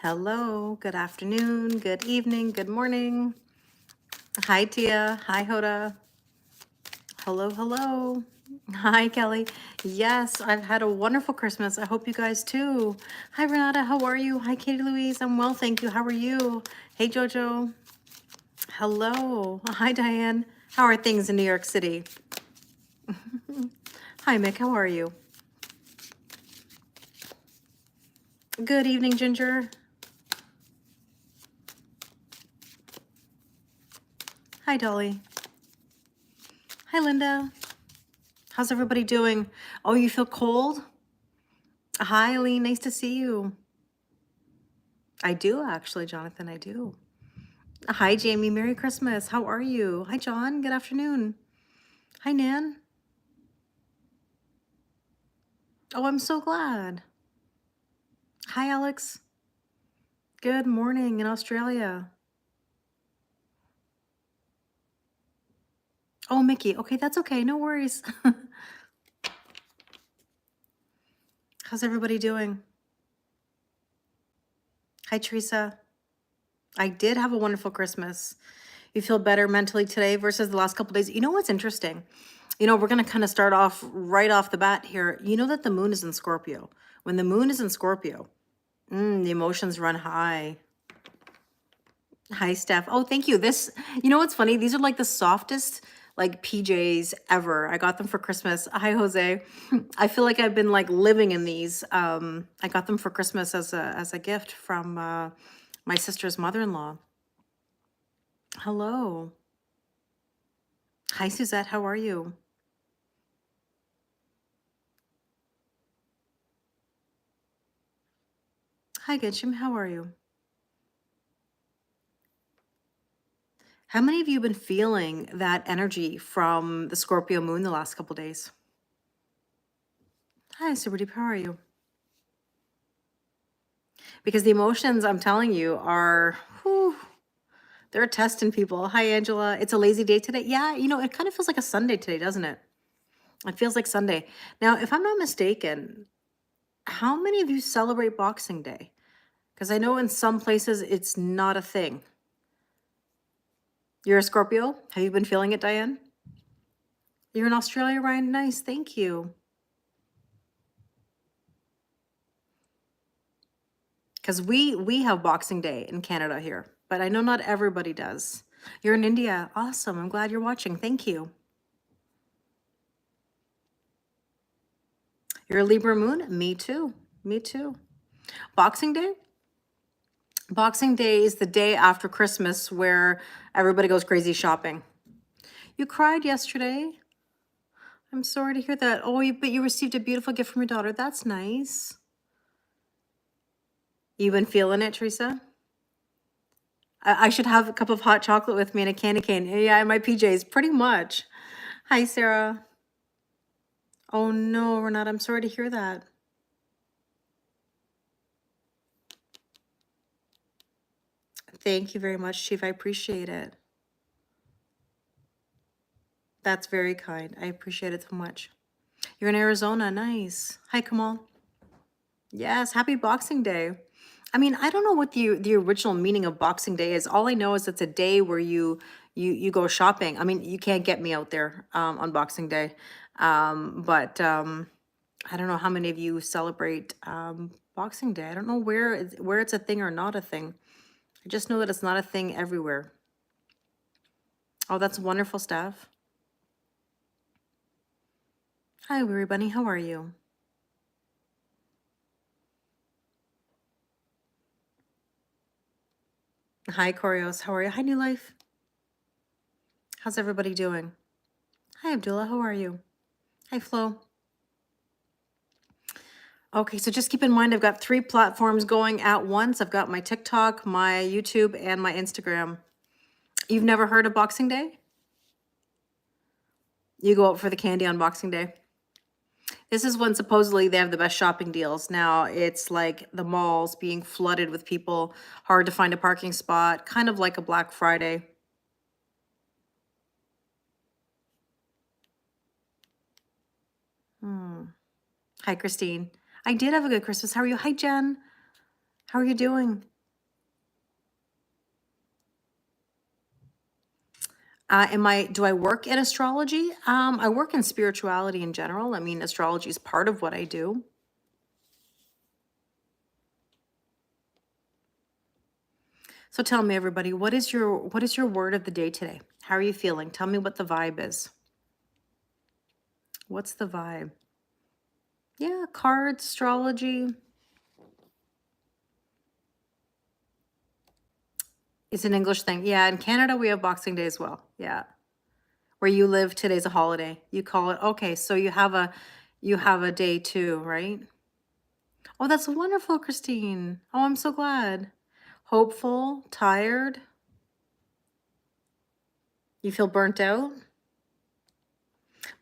Hello, good afternoon, good evening, good morning. Hi, Tia. Hi, Hoda. Hello, hello. Hi, Kelly. Yes, I've had a wonderful Christmas. I hope you guys too. Hi, Renata. How are you? Hi, Katie Louise. I'm well, thank you. How are you? Hey, Jojo. Hello. Hi, Diane. How are things in New York City? Hi, Mick. How are you? Good evening, Ginger. Hi, Dolly. Hi, Linda. How's everybody doing? Oh, you feel cold? Hi, Eileen. Nice to see you. I do, actually, Jonathan. I do. Hi, Jamie. Merry Christmas. How are you? Hi, John. Good afternoon. Hi, Nan. Oh, I'm so glad. Hi, Alex. Good morning in Australia. Oh, Mickey. Okay, that's okay. No worries. How's everybody doing? Hi, Teresa. I did have a wonderful Christmas. You feel better mentally today versus the last couple days. You know what's interesting? You know, we're going to kind of start off right off the bat here. You know that the moon is in Scorpio. When the moon is in Scorpio, the emotions run high. Hi, Steph. Oh, thank you. This, you know what's funny? These are like the softest like PJs ever. I got them for Christmas. Hi, Jose. I feel like I've been like living in these. I got them for Christmas as a gift from my sister's mother-in-law. Hello. Hi, Suzette. How are you? Hi, Genshin. How are you? How many of you have been feeling that energy from the Scorpio moon the last couple days? Hi, Super Deep. How are you? Because the emotions, I'm telling you, are, whew, they're testing people. Hi, Angela. It's a lazy day today. Yeah, you know, it kind of feels like a Sunday today, doesn't it? It feels like Sunday. Now, if I'm not mistaken, how many of you celebrate Boxing Day? Because I know in some places it's not a thing. You're a Scorpio? Have you been feeling it, Diane? You're in Australia, Ryan? Nice, thank you. Because we have Boxing Day in Canada here, but I know not everybody does. You're in India. Awesome. I'm glad you're watching. Thank you. You're a Libra moon? Me too. Me too. Boxing Day? Boxing Day is the day after Christmas where everybody goes crazy shopping. You cried yesterday? I'm sorry to hear that. Oh, but you received a beautiful gift from your daughter. That's nice. You been feeling it, Teresa? I should have a cup of hot chocolate with me and a candy cane. Yeah, in my PJs, pretty much. Hi, Sarah. Oh no, Renata, I'm sorry to hear that. Thank you very much, Chief. I appreciate it. That's very kind. I appreciate it so much. You're in Arizona. Nice. Hi, Kamal. Yes, happy Boxing Day. I mean, I don't know what the original meaning of Boxing Day is. All I know is it's a day where you go shopping. I mean, you can't get me out there on Boxing Day. But I don't know how many of you celebrate Boxing Day. I don't know where it's a thing or not a thing. I just know that it's not a thing everywhere. Oh, that's wonderful, Steph. Hi, Weary Bunny. How are you? Hi, Corios. How are you? Hi, New Life. How's everybody doing? Hi, Abdullah. How are you? Hi, Flo. Okay, so just keep in mind, I've got 3 platforms going at once. I've got my TikTok, my YouTube, and my Instagram. You've never heard of Boxing Day? You go out for the candy on Boxing Day. This is when supposedly they have the best shopping deals. Now it's like the malls being flooded with people, hard to find a parking spot, kind of like a Black Friday. Hi, Christine. I did have a good Christmas. How are you? Hi, Jen. How are you doing? Do I work in astrology? I work in spirituality in general. I mean, astrology is part of what I do. So tell me, everybody, what is your word of the day today? How are you feeling? Tell me what the vibe is. What's the vibe? Yeah, cards, astrology. It's an English thing. Yeah, in Canada we have Boxing Day as well. Yeah. Where you live, today's a holiday. You call it, okay, so you have a day too, right? Oh, that's wonderful, Christine. Oh, I'm so glad. Hopeful, tired. You feel burnt out?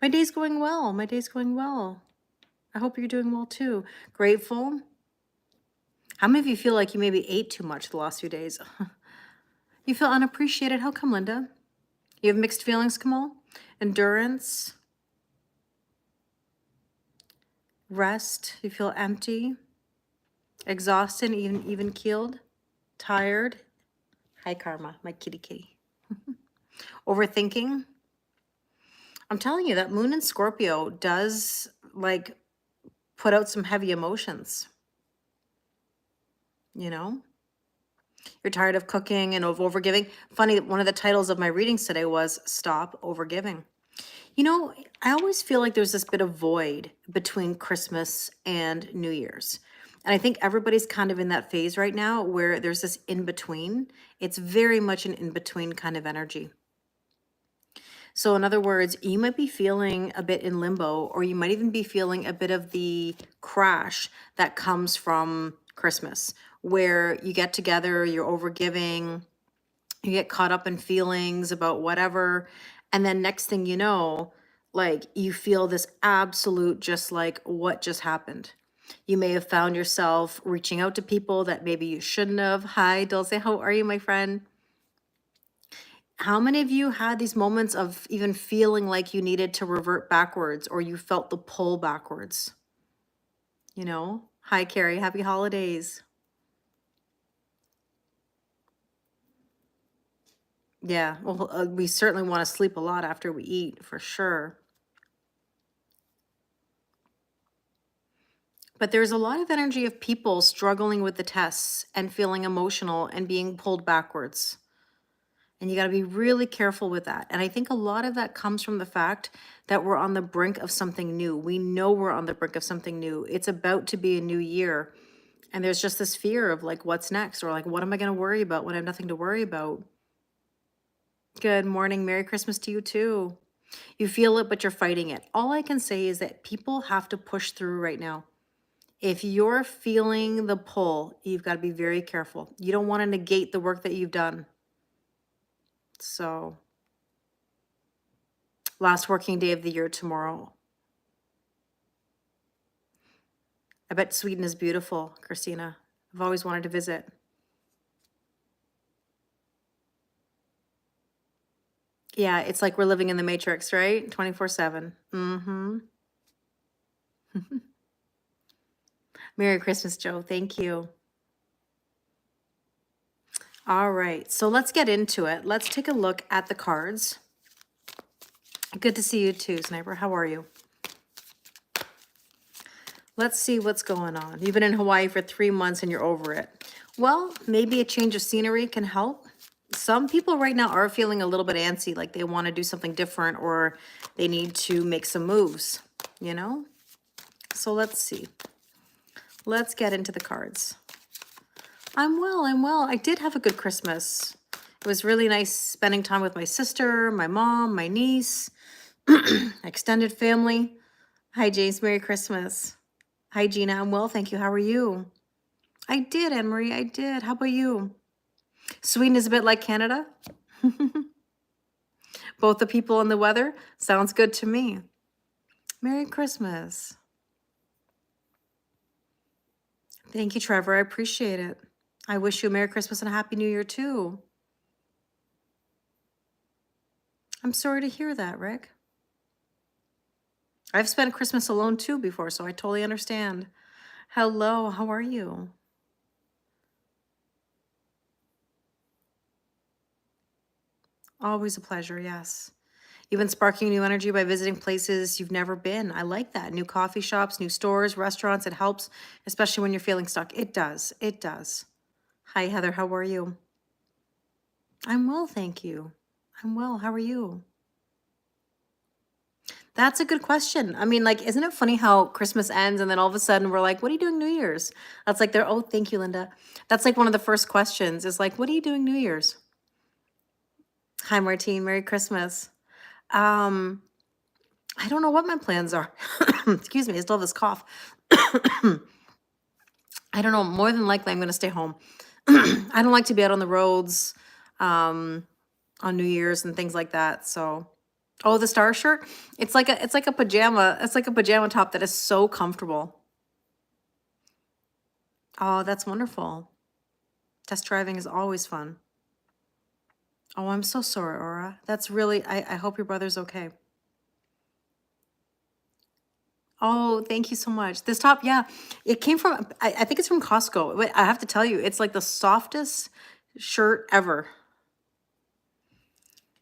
My day's going well. My day's going well. I hope you're doing well too. Grateful. How many of you feel like you maybe ate too much the last few days? You feel unappreciated. How come, Linda? You have mixed feelings, Kamal? Endurance. Rest. You feel empty. Exhausted, even keeled. Tired. Hi, Karma, my kitty kitty. Overthinking. I'm telling you that Moon in Scorpio does like put out some heavy emotions. You know, you're tired of cooking and of overgiving. Funny, one of the titles of my readings today was Stop Overgiving. You know, I always feel like there's this bit of void between Christmas and New Year's. And I think everybody's kind of in that phase right now where there's this in between. It's very much an in between kind of energy. So, in other words, you might be feeling a bit in limbo, or you might even be feeling a bit of the crash that comes from Christmas, where you get together, you're overgiving, you get caught up in feelings about whatever. And then next thing you know, like you feel this absolute just like what just happened. You may have found yourself reaching out to people that maybe you shouldn't have. Hi, Dulce, how are you, my friend? How many of you had these moments of even feeling like you needed to revert backwards or you felt the pull backwards? You know? Hi, Carrie. Happy holidays. Yeah. Well, we certainly want to sleep a lot after we eat, for sure. But there's a lot of energy of people struggling with the tests and feeling emotional and being pulled backwards. And you got to be really careful with that. And I think a lot of that comes from the fact that we're on the brink of something new. We know we're on the brink of something new. It's about to be a new year. And there's just this fear of like, what's next? Or like, what am I going to worry about when I have nothing to worry about? Good morning. Merry Christmas to you too. You feel it, but you're fighting it. All I can say is that people have to push through right now. If you're feeling the pull, you've got to be very careful. You don't want to negate the work that you've done. So, last working day of the year tomorrow. I bet Sweden is beautiful, Christina. I've always wanted to visit. Yeah, it's like we're living in the Matrix, right? 24/7. Mm-hmm. Merry Christmas, Joe. Thank you. All right, so let's get into it. Let's take a look at the cards. Good to see you too, Sniper. How are you? Let's see what's going on. You've been in Hawaii for 3 months and you're over it. Well, maybe a change of scenery can help. Some people right now are feeling a little bit antsy, like they want to do something different or they need to make some moves, you know? So let's see. Let's get into the cards. I'm well, I'm well. I did have a good Christmas. It was really nice spending time with my sister, my mom, my niece, extended family. Hi, James. Merry Christmas. Hi, Gina. I'm well, thank you. How are you? I did, Anne-Marie. I did. How about you? Sweden is a bit like Canada. Both the people and the weather. Sounds good to me. Merry Christmas. Thank you, Trevor. I appreciate it. I wish you a Merry Christmas and a Happy New Year, too. I'm sorry to hear that, Rick. I've spent Christmas alone, too, before, so I totally understand. Hello, how are you? Always a pleasure, yes. Even sparking new energy by visiting places you've never been. I like that. New coffee shops, new stores, restaurants. It helps, especially when you're feeling stuck. It does. It does. Hi, Heather. How are you? I'm well, thank you. I'm well. How are you? That's a good question. I mean, like, isn't it funny how Christmas ends and then all of a sudden we're like, what are you doing New Year's? That's like oh, thank you, Linda. That's like one of the first questions is like, what are you doing New Year's? Hi, Martine. Merry Christmas. Um, I don't know what my plans are. Excuse me, I still have this cough. I don't know. More than likely, I'm going to stay home. I don't like to be out on the roads on New Year's and things like that. So, oh, the star shirt. It's like a pajama. It's like a pajama top that is so comfortable. Oh, that's wonderful. Test driving is always fun. Oh, I'm so sorry, Aura. That's really. I hope your brother's okay. Oh, thank you so much. This top, yeah, it came from, I think it's from Costco. But I have to tell you, it's like the softest shirt ever.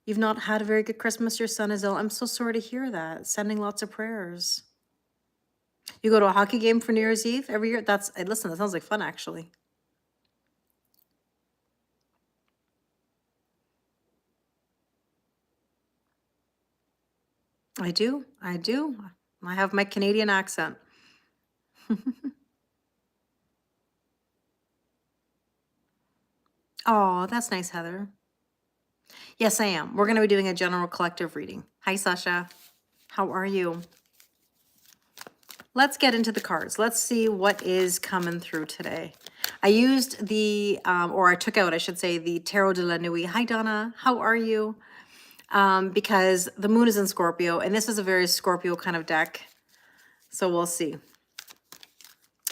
You've not had a very good Christmas. Your son is ill. I'm so sorry to hear that. Sending lots of prayers. You go to a hockey game for New Year's Eve every year? Listen, that sounds like fun, actually. I do. I do. I have my Canadian accent. Oh, that's nice, Heather. Yes, I am. We're going to be doing a general collective reading. Hi, Sasha. How are you? Let's get into the cards. Let's see what is coming through today. I used or I took out, I should say, the Tarot de la Nuit. Hi, Donna. How are you? Because the moon is in Scorpio, and this is a very Scorpio kind of deck. So we'll see.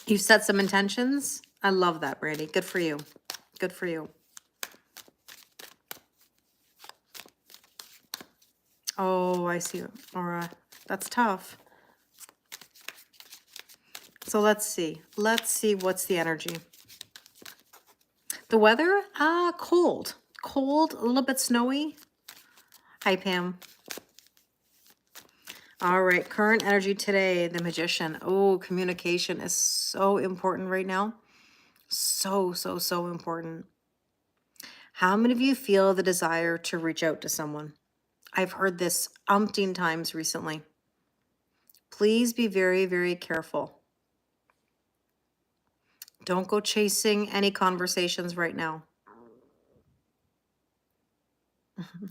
You've set some intentions. I love that, Brandy. Good for you. Good for you. Oh, I see. Aura. That's tough. So let's see. Let's see what's the energy. The weather? Cold. Cold, a little bit snowy. Hi, Pam. All right, current energy today, the Magician. Oh, communication is so important right now. So, so, so important. How many of you feel the desire to reach out to someone? I've heard this umpteen times recently. Please be very, very careful. Don't go chasing any conversations right now.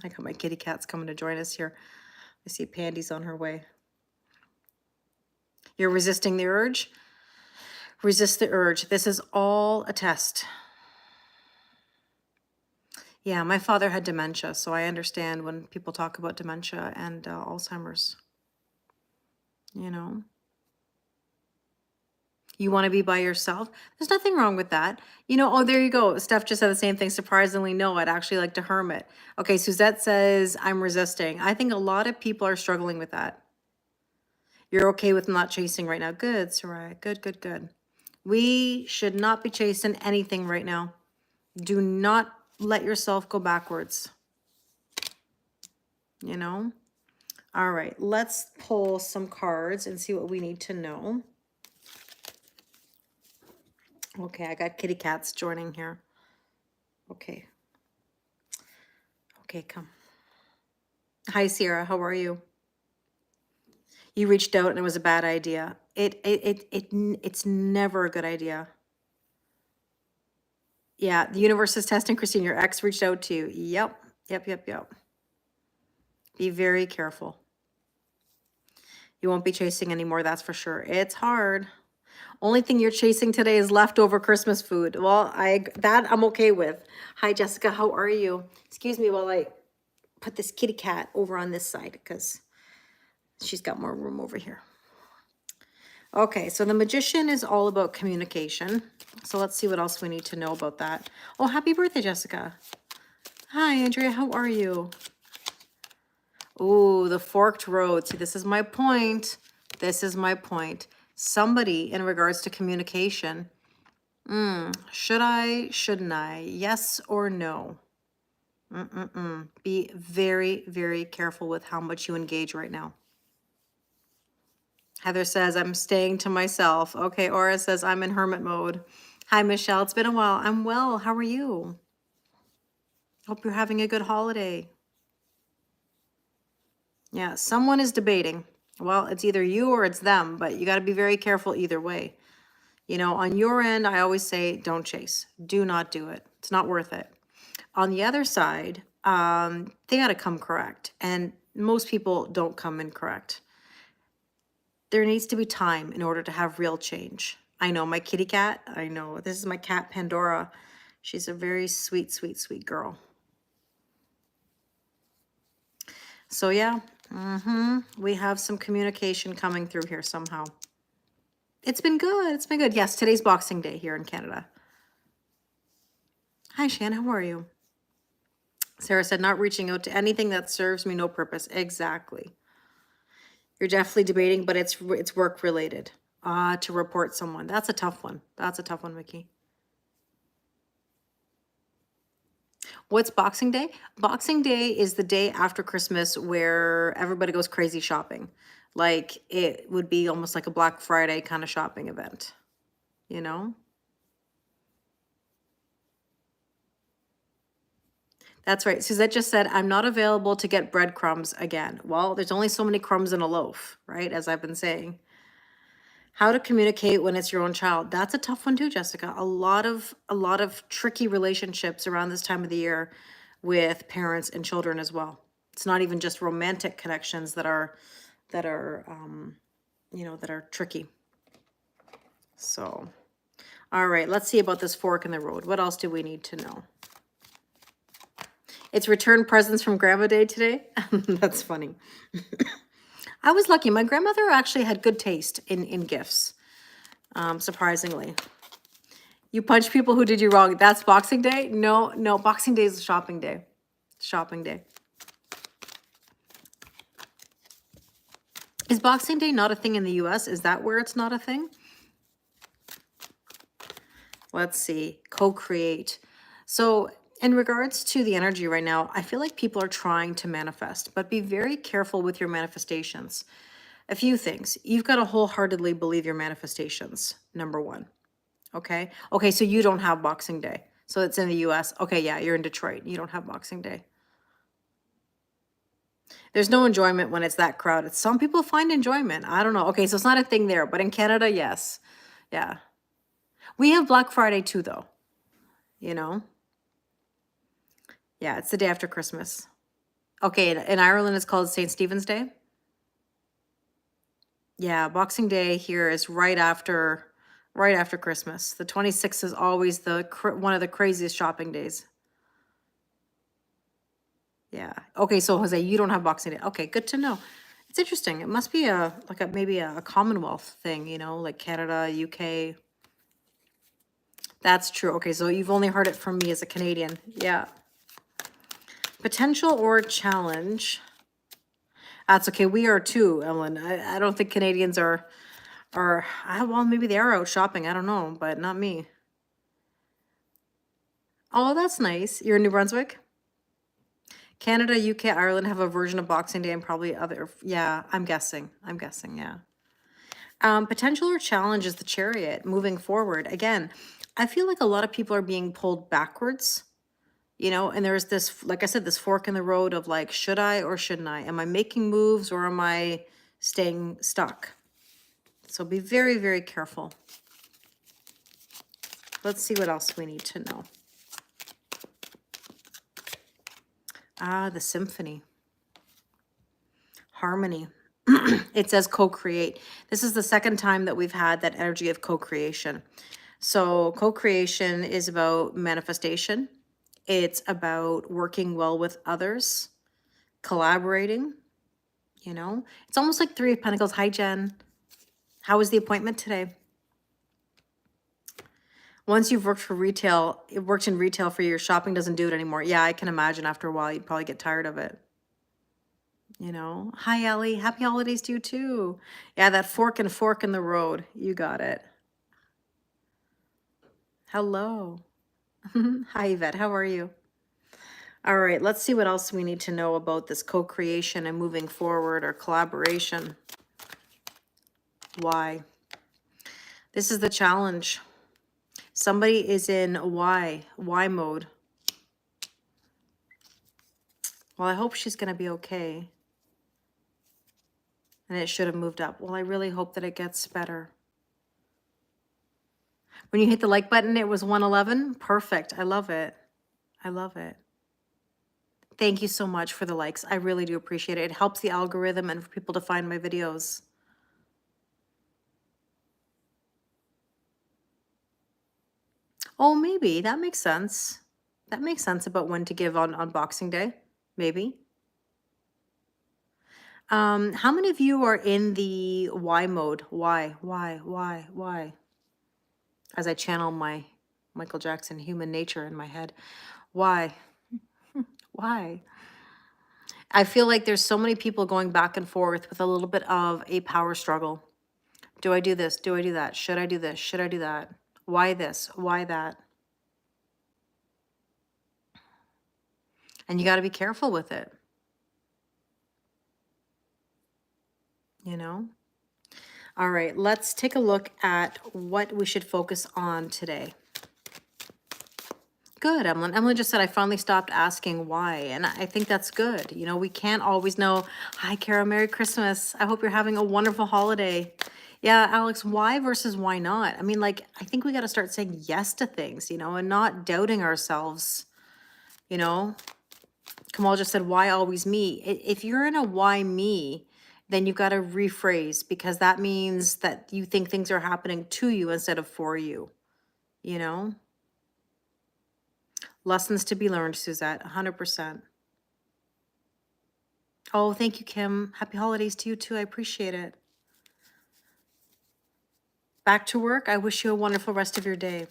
I got my kitty cats coming to join us here. I see Pandy's on her way. You're resisting the urge? Resist the urge. This is all a test. Yeah, my father had dementia, so I understand when people talk about dementia and Alzheimer's. You know? You want to be by yourself? There's nothing wrong with that. You know, oh, there you go. Steph just said the same thing. Surprisingly, no, I'd actually like to hermit. Okay, Suzette says, I'm resisting. I think a lot of people are struggling with that. You're okay with not chasing right now. Good, Sarai. Good, good, good. We should not be chasing anything right now. Do not let yourself go backwards. You know? All right, let's pull some cards and see what we need to know. Okay, I got kitty cats joining here. Okay. Okay, come. Hi, Sierra. How are you? You reached out and it was a bad idea. It's never a good idea. Yeah, the universe is testing, Christine. Your ex reached out to you. Yep. Be very careful. You won't be chasing anymore, that's for sure. It's hard. Only thing you're chasing today is leftover Christmas food. Well, I'm okay with. Hi, Jessica. How are you? Excuse me while I put this kitty cat over on this side because she's got more room over here. Okay, so the Magician is all about communication. So let's see what else we need to know about that. Oh, happy birthday, Jessica. Hi, Andrea. How are you? Oh, the forked road. See, this is my point. This is my point. Somebody in regards to communication. Should I? Shouldn't I? Yes or no? Be very, very careful with how much you engage right now. Heather says, I'm staying to myself. Okay, Aura says, I'm in hermit mode. Hi, Michelle. It's been a while. I'm well. How are you? Hope you're having a good holiday. Yeah, someone is debating. Well, it's either you or it's them, but you got to be very careful either way. You know, on your end, I always say, don't chase. Do not do it. It's not worth it. On the other side, they got to come correct. And most people don't come in correct. There needs to be time in order to have real change. I know my kitty cat. I know this is my cat, Pandora. She's a very sweet, sweet, sweet girl. So yeah, we have some communication coming through here somehow. It's been good. It's been good. Yes, today's Boxing Day here in Canada. Hi, Shan. How are you? Sarah said, not reaching out to anything that serves me no purpose. Exactly. You're definitely debating, but it's work related. To report someone. That's a tough one. That's a tough one, Mickey. What's Boxing Day? Boxing Day is the day after Christmas where everybody goes crazy shopping. Like it would be almost like a Black Friday kind of shopping event, you know? That's right. Suzette just said, I'm not available to get breadcrumbs again. Well, there's only so many crumbs in a loaf, right? As I've been saying. How to communicate when it's your own child. That's a tough one too, Jessica. A lot of tricky relationships around this time of the year with parents and children as well. It's not even just romantic connections that are you know, that are tricky. So, all right, let's see about this fork in the road. What else do we need to know? It's return presents from Grandma Day today. That's funny. I was lucky. My grandmother actually had good taste in gifts, surprisingly. You punch people who did you wrong. That's Boxing Day? No, Boxing Day is a shopping day. Shopping day. Is Boxing Day not a thing in the US? Is that where it's not a thing? Let's see. Co-create. So in regards to the energy right now, I feel like people are trying to manifest, but be very careful with your manifestations. A few things. You've got to wholeheartedly believe your manifestations, number one. Okay? Okay, so you don't have Boxing Day. So it's in the US. Okay, yeah, you're in Detroit. You don't have Boxing Day. There's no enjoyment when it's that crowded. Some people find enjoyment. I don't know. Okay, so it's not a thing there, but in Canada, yes. Yeah. We have Black Friday too, though. You know? Yeah, it's the day after Christmas. Okay, in Ireland, it's called St. Stephen's Day. Yeah, Boxing Day here is right after Christmas. The 26th is always one of the craziest shopping days. Yeah. Okay, so Jose, you don't have Boxing Day. Okay, good to know. It's interesting. It must be maybe a Commonwealth thing, you know, like Canada, UK. That's true. Okay, so you've only heard it from me as a Canadian. Yeah. Potential or challenge. That's okay. We are too, Ellen. I don't think Canadians are, well, maybe they are out shopping. I don't know, but not me. Oh, that's nice. You're in New Brunswick? Canada, UK, Ireland have a version of Boxing Day and probably other, yeah, I'm guessing, yeah. Potential or challenge is the Chariot moving forward. Again, I feel like a lot of people are being pulled backwards, you know, and there's this, like I said, this fork in the road of like, should I or shouldn't I? Am I making moves or am I staying stuck? So be very, very careful. Let's see what else we need to know. The symphony. Harmony. It says co-create. This is the second time that we've had that energy of co-creation. So co-creation is about manifestation. It's about working well with others, collaborating, you know. It's almost like Three of Pentacles. Hi, Jen. How was the appointment today? Once you've worked in retail for years, shopping doesn't do it anymore. Yeah, I can imagine after a while, you'd probably get tired of it. You know, hi, Ellie. Happy holidays to you too. Yeah, that fork in the road. You got it. Hello. Hi, Yvette. How are you? All right, let's see what else we need to know about this co-creation and moving forward or collaboration. Why? This is the challenge. Somebody is in why mode. Well, I hope she's going to be okay. And it should have moved up. Well, I really hope that it gets better. When you hit the like button, it was 111. Perfect. I love it. I love it. Thank you so much for the likes. I really do appreciate it. It helps the algorithm and for people to find my videos. Oh, maybe. That makes sense. That makes sense about when to give on Boxing Day. Maybe. How many of you are in the why mode? Why? As I channel my Michael Jackson human nature in my head. Why? Why? I feel like there's so many people going back and forth with a little bit of a power struggle. Do I do this? Do I do that? Should I do this? Should I do that? Why this? Why that? And you got to be careful with it. You know? All right, let's take a look at what we should focus on today. Good, Emily. Emily just said, I finally stopped asking why. And I think that's good. You know, we can't always know. Hi, Kara. Merry Christmas. I hope you're having a wonderful holiday. Yeah, Alex, why versus why not? I mean, like, I think we got to start saying yes to things, you know, and not doubting ourselves, you know. Kamal just said, why always me? If you're in a why me, then you've got to rephrase, because that means that you think things are happening to you instead of for you, you know. Lessons to be learned, Suzette, 100%. Oh, thank you, Kim. Happy holidays to you too. I appreciate it. Back to work. I wish you a wonderful rest of your day.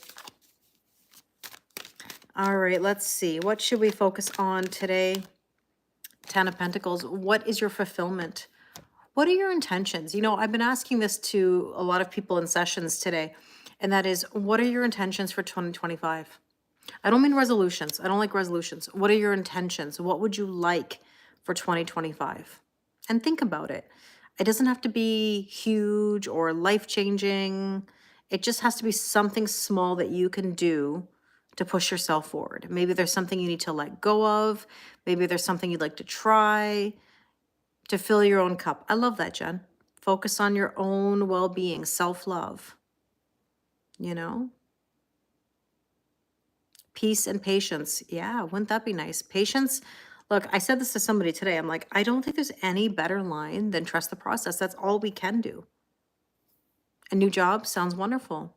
All right, let's see. What should we focus on today? 10 of Pentacles. What is your fulfillment? What are your intentions? You know, I've been asking this to a lot of people in sessions today, and that is, what are your intentions for 2025? I don't mean resolutions. I don't like resolutions. What are your intentions? What would you like for 2025? And think about it. It doesn't have to be huge or life-changing. It just has to be something small that you can do to push yourself forward. Maybe there's something you need to let go of. Maybe there's something you'd like to try to fill your own cup. I love that, Jen. Focus on your own well-being, self-love, you know? Peace and patience. Yeah, wouldn't that be nice? Patience. Look, I said this to somebody today. I'm like, I don't think there's any better line than trust the process. That's all we can do. A new job sounds wonderful.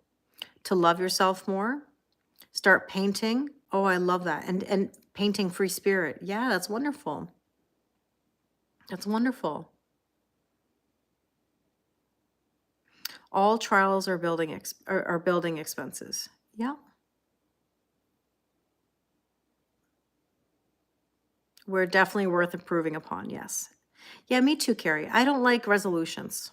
To love yourself more. Start painting. Oh, I love that. And painting free spirit. Yeah, that's wonderful. That's wonderful. All trials are building expenses. Yeah. We're definitely worth improving upon. Yes. Yeah, me too, Carrie. I don't like resolutions.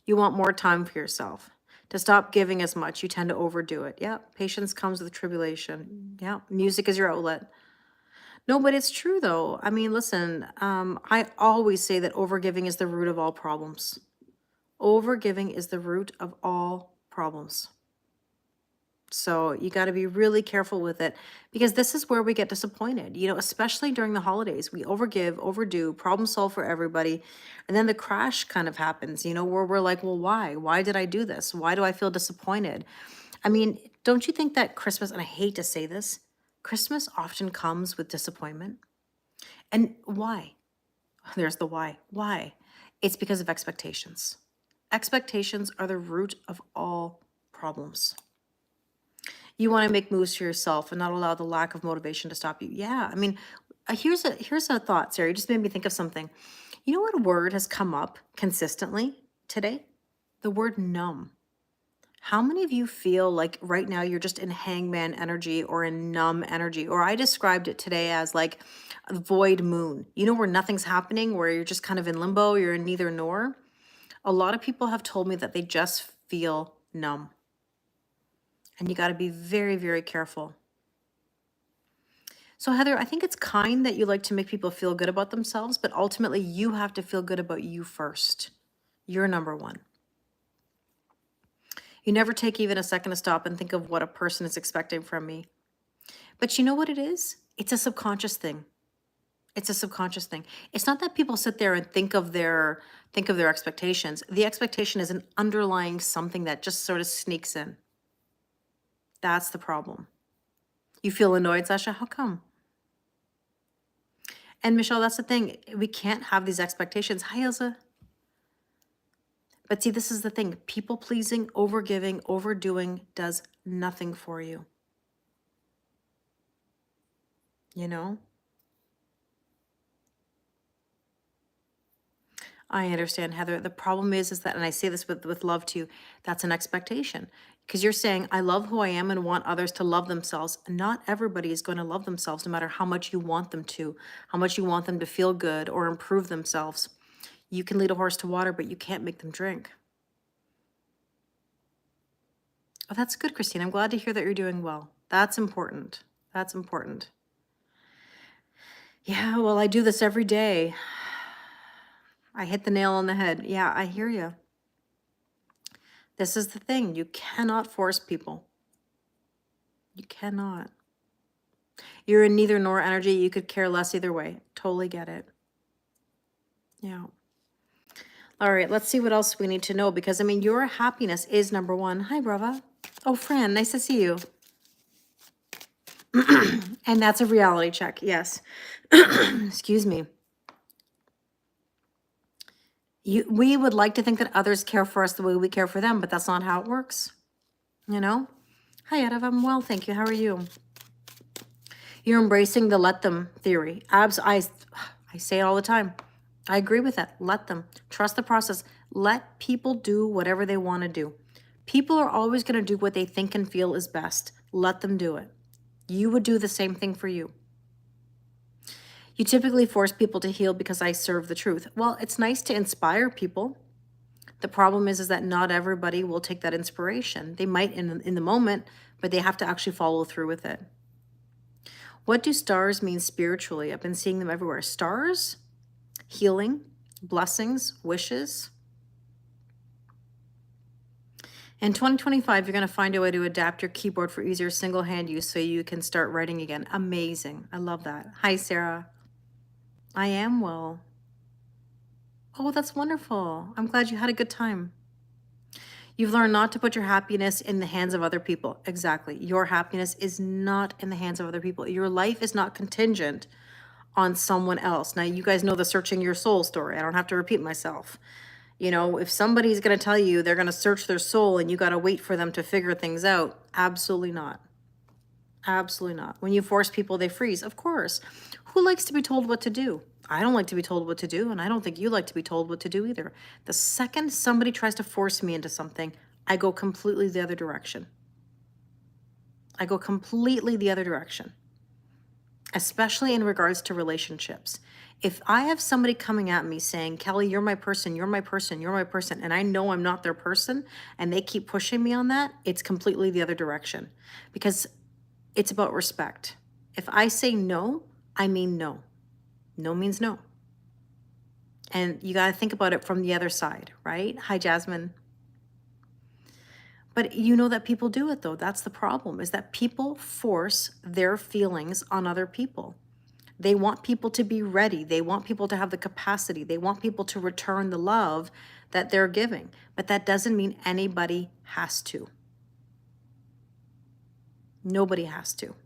You want more time for yourself. To stop giving as much, you tend to overdo it. Yeah, patience comes with tribulation. Yeah, music is your outlet. No, but it's true though. I mean, listen, I always say that overgiving is the root of all problems. Overgiving is the root of all problems. So you got to be really careful with it, because this is where we get disappointed, you know, especially during the holidays. We overgive, overdo, problem solve for everybody. And then the crash kind of happens, you know, where we're like, well, why? Why did I do this? Why do I feel disappointed? I mean, don't you think that Christmas, and I hate to say this, Christmas often comes with disappointment? And why? There's the why. Why? It's because of expectations. Expectations are the root of all problems. You want to make moves for yourself and not allow the lack of motivation to stop you. Yeah, I mean, here's a thought, Sarah. You just made me think of something. You know what word has come up consistently today? The word numb. How many of you feel like right now you're just in hangman energy or in numb energy? Or I described it today as like a void moon. You know, where nothing's happening, where you're just kind of in limbo, you're in neither nor. A lot of people have told me that they just feel numb. And you got to be very, very careful. So Heather, I think it's kind that you like to make people feel good about themselves, but ultimately you have to feel good about you first. You're number one. You never take even a second to stop and think of what a person is expecting from me. But you know what it is? It's a subconscious thing. It's a subconscious thing. It's not that people sit there and think of their expectations. The expectation is an underlying something that just sort of sneaks in. That's the problem. You feel annoyed, Sasha? How come? And Michelle, that's the thing. We can't have these expectations. Hi, Ilza. But see, this is the thing. People pleasing, overgiving, overdoing does nothing for you. You know? I understand, Heather. The problem is that, and I say this with love to you, that's an expectation. Because you're saying, I love who I am and want others to love themselves. Not everybody is going to love themselves, no matter how much you want them to, how much you want them to feel good or improve themselves. You can lead a horse to water, but you can't make them drink. Oh, that's good, Christine. I'm glad to hear that you're doing well. That's important. That's important. Yeah, well, I do this every day. I hit the nail on the head. Yeah, I hear you. This is the thing. You cannot force people. You cannot. You're in neither nor energy. You could care less either way. Totally get it. Yeah. All right, let's see what else we need to know, because I mean, your happiness is number one. Hi, Brava. Oh, Fran, nice to see you. And that's a reality check. Yes. Excuse me. We would like to think that others care for us the way we care for them, but that's not how it works. You know? Hi, Edav. I'm well, thank you. How are you? You're embracing the let them theory. I say it all the time. I agree with that. Let them. Trust the process. Let people do whatever they want to do. People are always going to do what they think and feel is best. Let them do it. You would do the same thing for you. You typically force people to heal because I serve the truth. Well, it's nice to inspire people. The problem is that not everybody will take that inspiration. They might in the moment, but they have to actually follow through with it. What do stars mean spiritually? I've been seeing them everywhere. Stars, healing, blessings, wishes. In 2025, you're going to find a way to adapt your keyboard for easier single hand use so you can start writing again. Amazing. I love that. Hi, Sarah. I am well. Oh, that's wonderful. I'm glad you had a good time. You've learned not to put your happiness in the hands of other people. Exactly. Your happiness is not in the hands of other people. Your life is not contingent on someone else. Now, you guys know the searching your soul story. I don't have to repeat myself. You know, if somebody's going to tell you they're going to search their soul and you got to wait for them to figure things out, absolutely not. Absolutely not. When you force people, they freeze. Of course. Who likes to be told what to do? I don't like to be told what to do, and I don't think you like to be told what to do either. The second somebody tries to force me into something, I go completely the other direction. I go completely the other direction, especially in regards to relationships. If I have somebody coming at me saying, Kelly, you're my person, you're my person, you're my person, and I know I'm not their person, and they keep pushing me on that, it's completely the other direction, because it's about respect. If I say no, I mean no. No means no. And you got to think about it from the other side, right? Hi, Jasmine. But you know that people do it, though. That's the problem, is that people force their feelings on other people. They want people to be ready. They want people to have the capacity. They want people to return the love that they're giving. But that doesn't mean anybody has to. Nobody has to.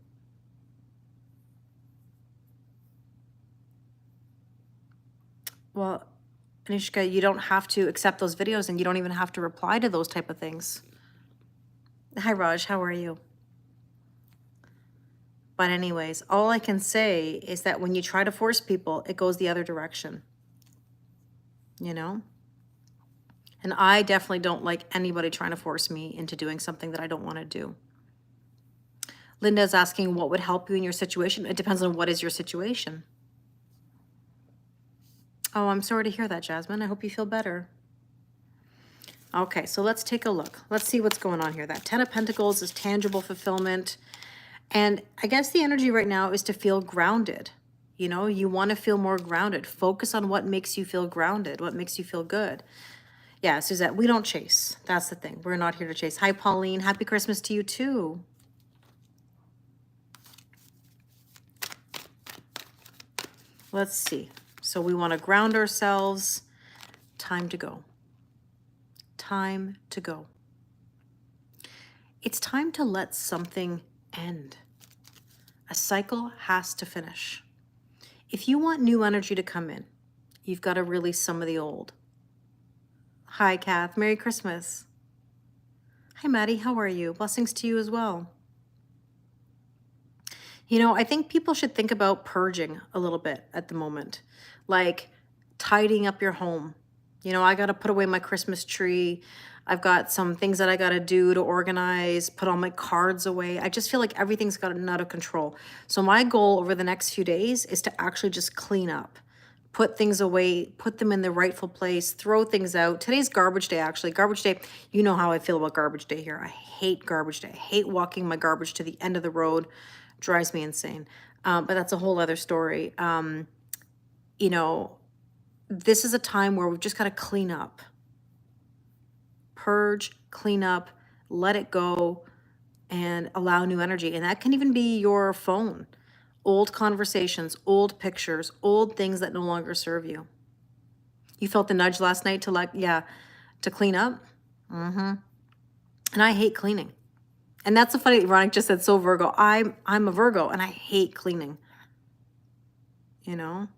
Well, Anishka, you don't have to accept those videos, and you don't even have to reply to those type of things. Hi, Raj. How are you? But anyways, all I can say is that when you try to force people, it goes the other direction. You know? And I definitely don't like anybody trying to force me into doing something that I don't want to do. Linda's asking what would help you in your situation. It depends on what is your situation. Oh, I'm sorry to hear that, Jasmine. I hope you feel better. Okay, so let's take a look. Let's see what's going on here. That 10 of Pentacles is tangible fulfillment. And I guess the energy right now is to feel grounded. You know, you want to feel more grounded. Focus on what makes you feel grounded, what makes you feel good. Yeah, Suzette, we don't chase. That's the thing. We're not here to chase. Hi, Pauline. Happy Christmas to you, too. Let's see. So we want to ground ourselves. Time to go. Time to go. It's time to let something end. A cycle has to finish. If you want new energy to come in, you've got to release some of the old. Hi, Kath. Merry Christmas. Hi, Maddie. How are you? Blessings to you as well. You know, I think people should think about purging a little bit at the moment, like tidying up your home. You know, I got to put away my Christmas tree. I've got some things that I got to do to organize, put all my cards away. I just feel like everything's gotten out of control. So my goal over the next few days is to actually just clean up, put things away, put them in the rightful place, throw things out. Today's garbage day, actually. Garbage day, you know how I feel about garbage day here. I hate garbage day. I hate walking my garbage to the end of the road. Drives me insane. But that's a whole other story. You know, this is a time where we've just got to clean up. Purge, clean up, let it go, and allow new energy. And that can even be your phone. Old conversations, old pictures, old things that no longer serve you. You felt the nudge last night to to clean up? And I hate cleaning. And that's a funny, Ronick just said, so Virgo. I'm a Virgo and I hate cleaning. You know?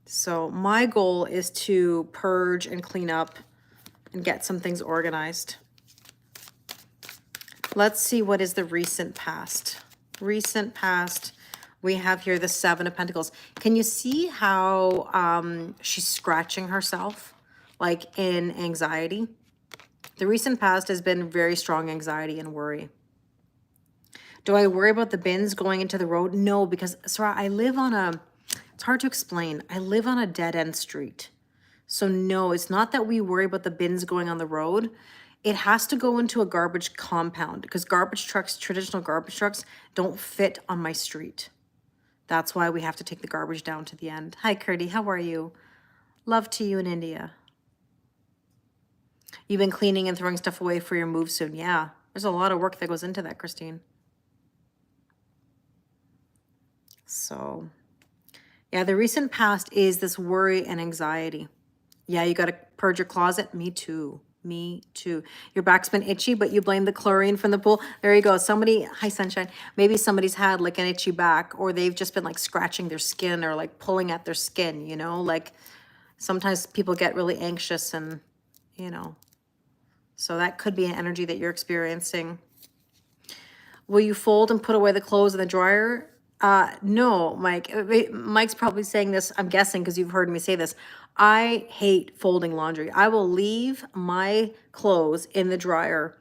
So my goal is to purge and clean up and get some things organized. Let's see what is the recent past. Recent past, we have here the Seven of Pentacles. Can you see how she's scratching herself, like in anxiety? The recent past has been very strong anxiety and worry. Do I worry about the bins going into the road? No, because Sarah, I live on a, it's hard to explain. I live on a dead-end street. So no, it's not that we worry about the bins going on the road. It has to go into a garbage compound because garbage trucks, traditional garbage trucks, don't fit on my street. That's why we have to take the garbage down to the end. Hi, Curdy. How are you? Love to you in India. You've been cleaning and throwing stuff away for your move soon. Yeah, there's a lot of work that goes into that, Christine. So, yeah, the recent past is this worry and anxiety. Yeah, you got to purge your closet. Me too. Me too. Your back's been itchy, but you blame the chlorine from the pool. There you go. Somebody, hi, sunshine. Maybe somebody's had like an itchy back, or they've just been like scratching their skin or like pulling at their skin, you know? Like sometimes people get really anxious and, you know, so that could be an energy that you're experiencing. Will you fold and put away the clothes in the dryer? No, Mike. Mike's probably saying this, I'm guessing, because you've heard me say this. I hate folding laundry. I will leave my clothes in the dryer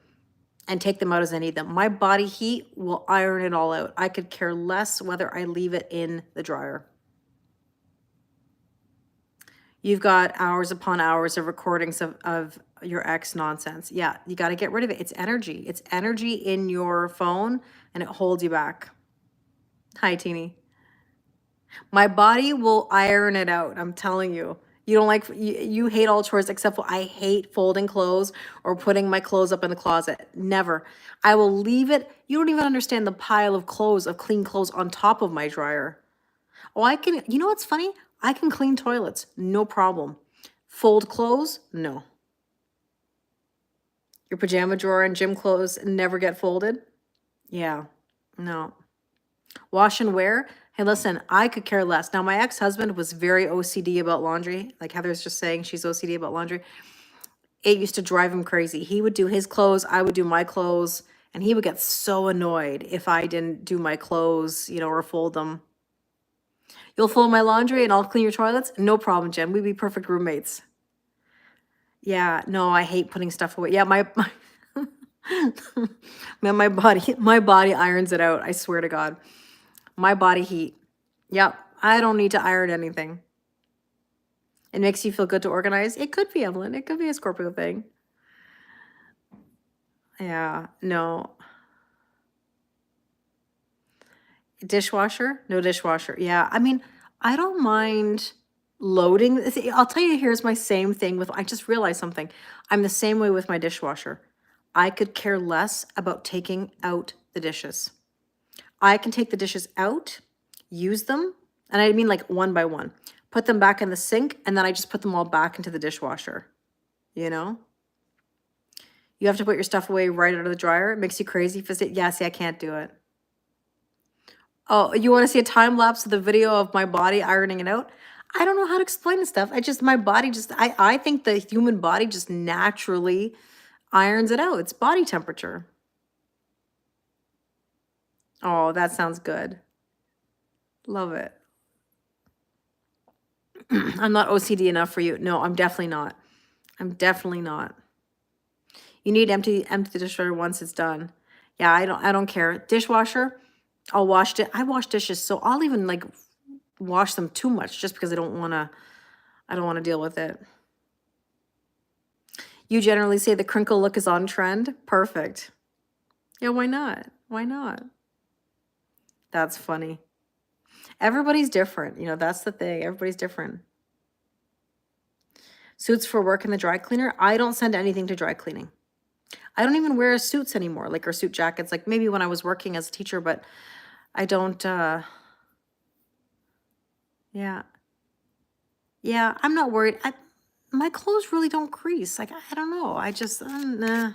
and take them out as I need them. My body heat will iron it all out. I could care less whether I leave it in the dryer. You've got hours upon hours of recordings of your ex nonsense. Yeah, you got to get rid of it. It's energy. It's energy in your phone and it holds you back. Hi, Teeny. My body will iron it out. I'm telling you. You don't like, you hate all chores except for I hate folding clothes or putting my clothes up in the closet. Never. I will leave it. You don't even understand the pile of clothes, of clean clothes on top of my dryer. Oh, I can, you know what's funny? I can clean toilets. No problem. Fold clothes? No. Your pajama drawer and gym clothes never get folded? Yeah. No. Wash and wear? Hey, listen, I could care less. Now, my ex-husband was very OCD about laundry. Like Heather's just saying she's OCD about laundry. It used to drive him crazy. He would do his clothes, I would do my clothes, and he would get so annoyed if I didn't do my clothes, you know, or fold them. You'll fold my laundry and I'll clean your toilets? No problem, Jen. We'd be perfect roommates. Yeah, no, I hate putting stuff away. Yeah, man, my body irons it out. I swear to God. My body heat. Yep. I don't need to iron anything. It makes you feel good to organize. It could be, Evelyn. It could be a Scorpio thing. Yeah. No. Dishwasher? No dishwasher. Yeah. I mean, I don't mind loading. See, I'll tell you, here's my same thing with, I just realized something. I'm the same way with my dishwasher. I could care less about taking out the dishes. I can take the dishes out, use them, and I mean like one by one, put them back in the sink, and then I just put them all back into the dishwasher. You know? You have to put your stuff away right out of the dryer. It makes you crazy. Yeah, see, I can't do it. Oh, you want to see a time lapse of the video of my body ironing it out? I don't know how to explain this stuff. My body just, I think the human body just naturally irons it out. It's body temperature. Oh, that sounds good. Love it. I'm not OCD enough for you. No, I'm definitely not. I'm definitely not. You need empty the dishwasher once it's done. Yeah, I don't care. Dishwasher, I'll wash it. I wash dishes, so I'll even like wash them too much just because I don't want to deal with it. You generally say the crinkle look is on trend. Perfect. Yeah, why not? Why not? That's funny. Everybody's different. You know, that's the thing. Everybody's different. Suits for work in the dry cleaner. I don't send anything to dry cleaning. I don't even wear suits anymore, like, or suit jackets, like maybe when I was working as a teacher, but I don't, yeah. Yeah, I'm not worried. My clothes really don't crease. Like, I don't know. I just, nah.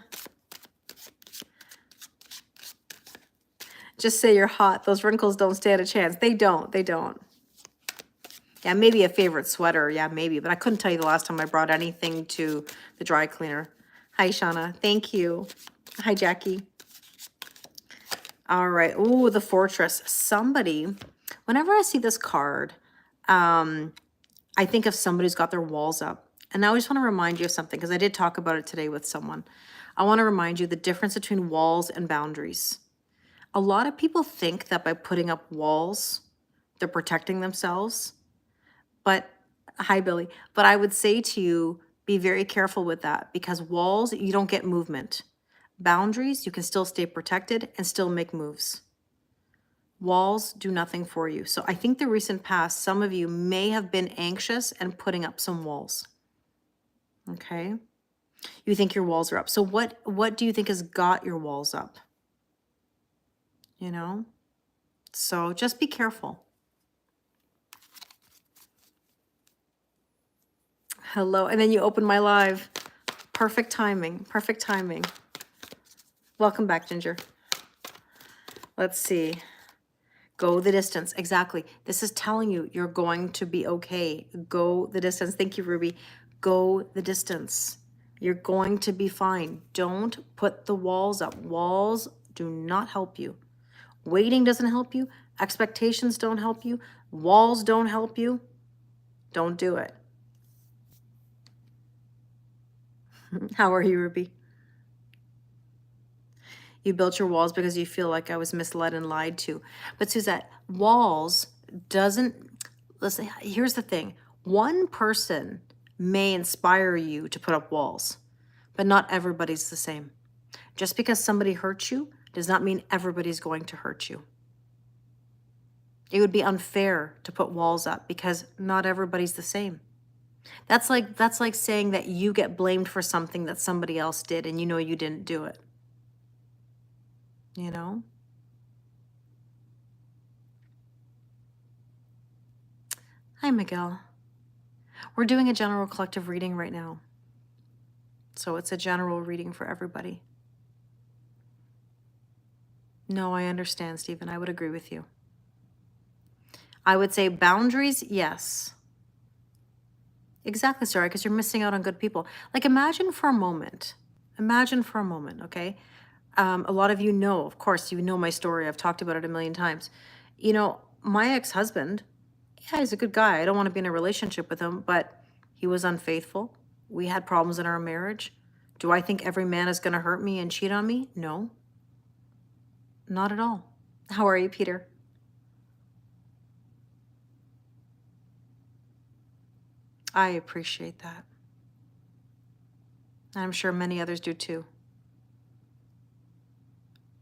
Just say you're hot. Those wrinkles don't stand a chance. They don't. They don't. Yeah, maybe a favorite sweater. Yeah, maybe. But I couldn't tell you the last time I brought anything to the dry cleaner. Hi, Shauna. Thank you. Hi, Jackie. All right. Ooh, the Fortress. Somebody, whenever I see this card, I think of somebody who's got their walls up. And now I just want to remind you of something, because I did talk about it today with someone. I want to remind you the difference between walls and boundaries. A lot of people think that by putting up walls, they're protecting themselves. But, hi, Billy. But I would say to you, be very careful with that, because walls, you don't get movement. Boundaries, you can still stay protected and still make moves. Walls do nothing for you. So I think the recent past, some of you may have been anxious and putting up some walls. Okay? You think your walls are up. So what do you think has got your walls up? You know? So just be careful. Hello. And then you open my live. Perfect timing. Perfect timing. Welcome back, Ginger. Let's see. Go the distance. Exactly. This is telling you you're going to be okay. Go the distance. Thank you, Ruby. Go the distance. You're going to be fine. Don't put the walls up. Walls do not help you. Waiting doesn't help you. Expectations don't help you. Walls don't help you. Don't do it. How are you, Ruby? You built your walls because you feel like I was misled and lied to. But Suzette, walls doesn't, listen, here's the thing. One person may inspire you to put up walls, but not everybody's the same. Just because somebody hurts you does not mean everybody's going to hurt you. It would be unfair to put walls up because not everybody's the same. That's like saying that you get blamed for something that somebody else did and you know you didn't do it. You know? Hi, Miguel. We're doing a general collective reading right now. So it's a general reading for everybody. No, I understand, Stephen. I would agree with you. I would say boundaries, yes. Exactly, sorry, because you're missing out on good people. Like imagine for a moment, okay? A lot of you know, of course, you know my story. I've talked about it a million times. You know, my ex-husband, yeah, he's a good guy. I don't want to be in a relationship with him, but he was unfaithful. We had problems in our marriage. Do I think every man is going to hurt me and cheat on me? No, not at all. How are you, Peter? I appreciate that. I'm sure many others do too.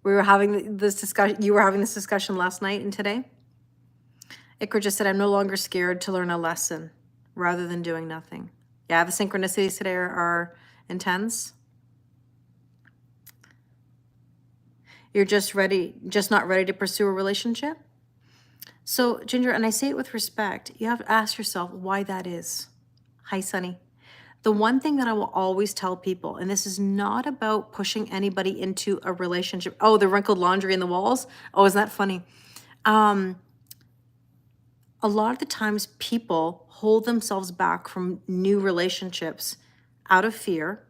We were having this discussion, you were having this discussion last night and today. Ikra just said, I'm no longer scared to learn a lesson rather than doing nothing. Yeah, the synchronicities today are intense. You're just not ready to pursue a relationship. So Ginger, and I say it with respect, you have to ask yourself why that is. Hi, Sunny. The one thing that I will always tell people, and this is not about pushing anybody into a relationship. Oh, the wrinkled laundry in the walls. Oh, isn't that funny? A lot of the times people hold themselves back from new relationships out of fear.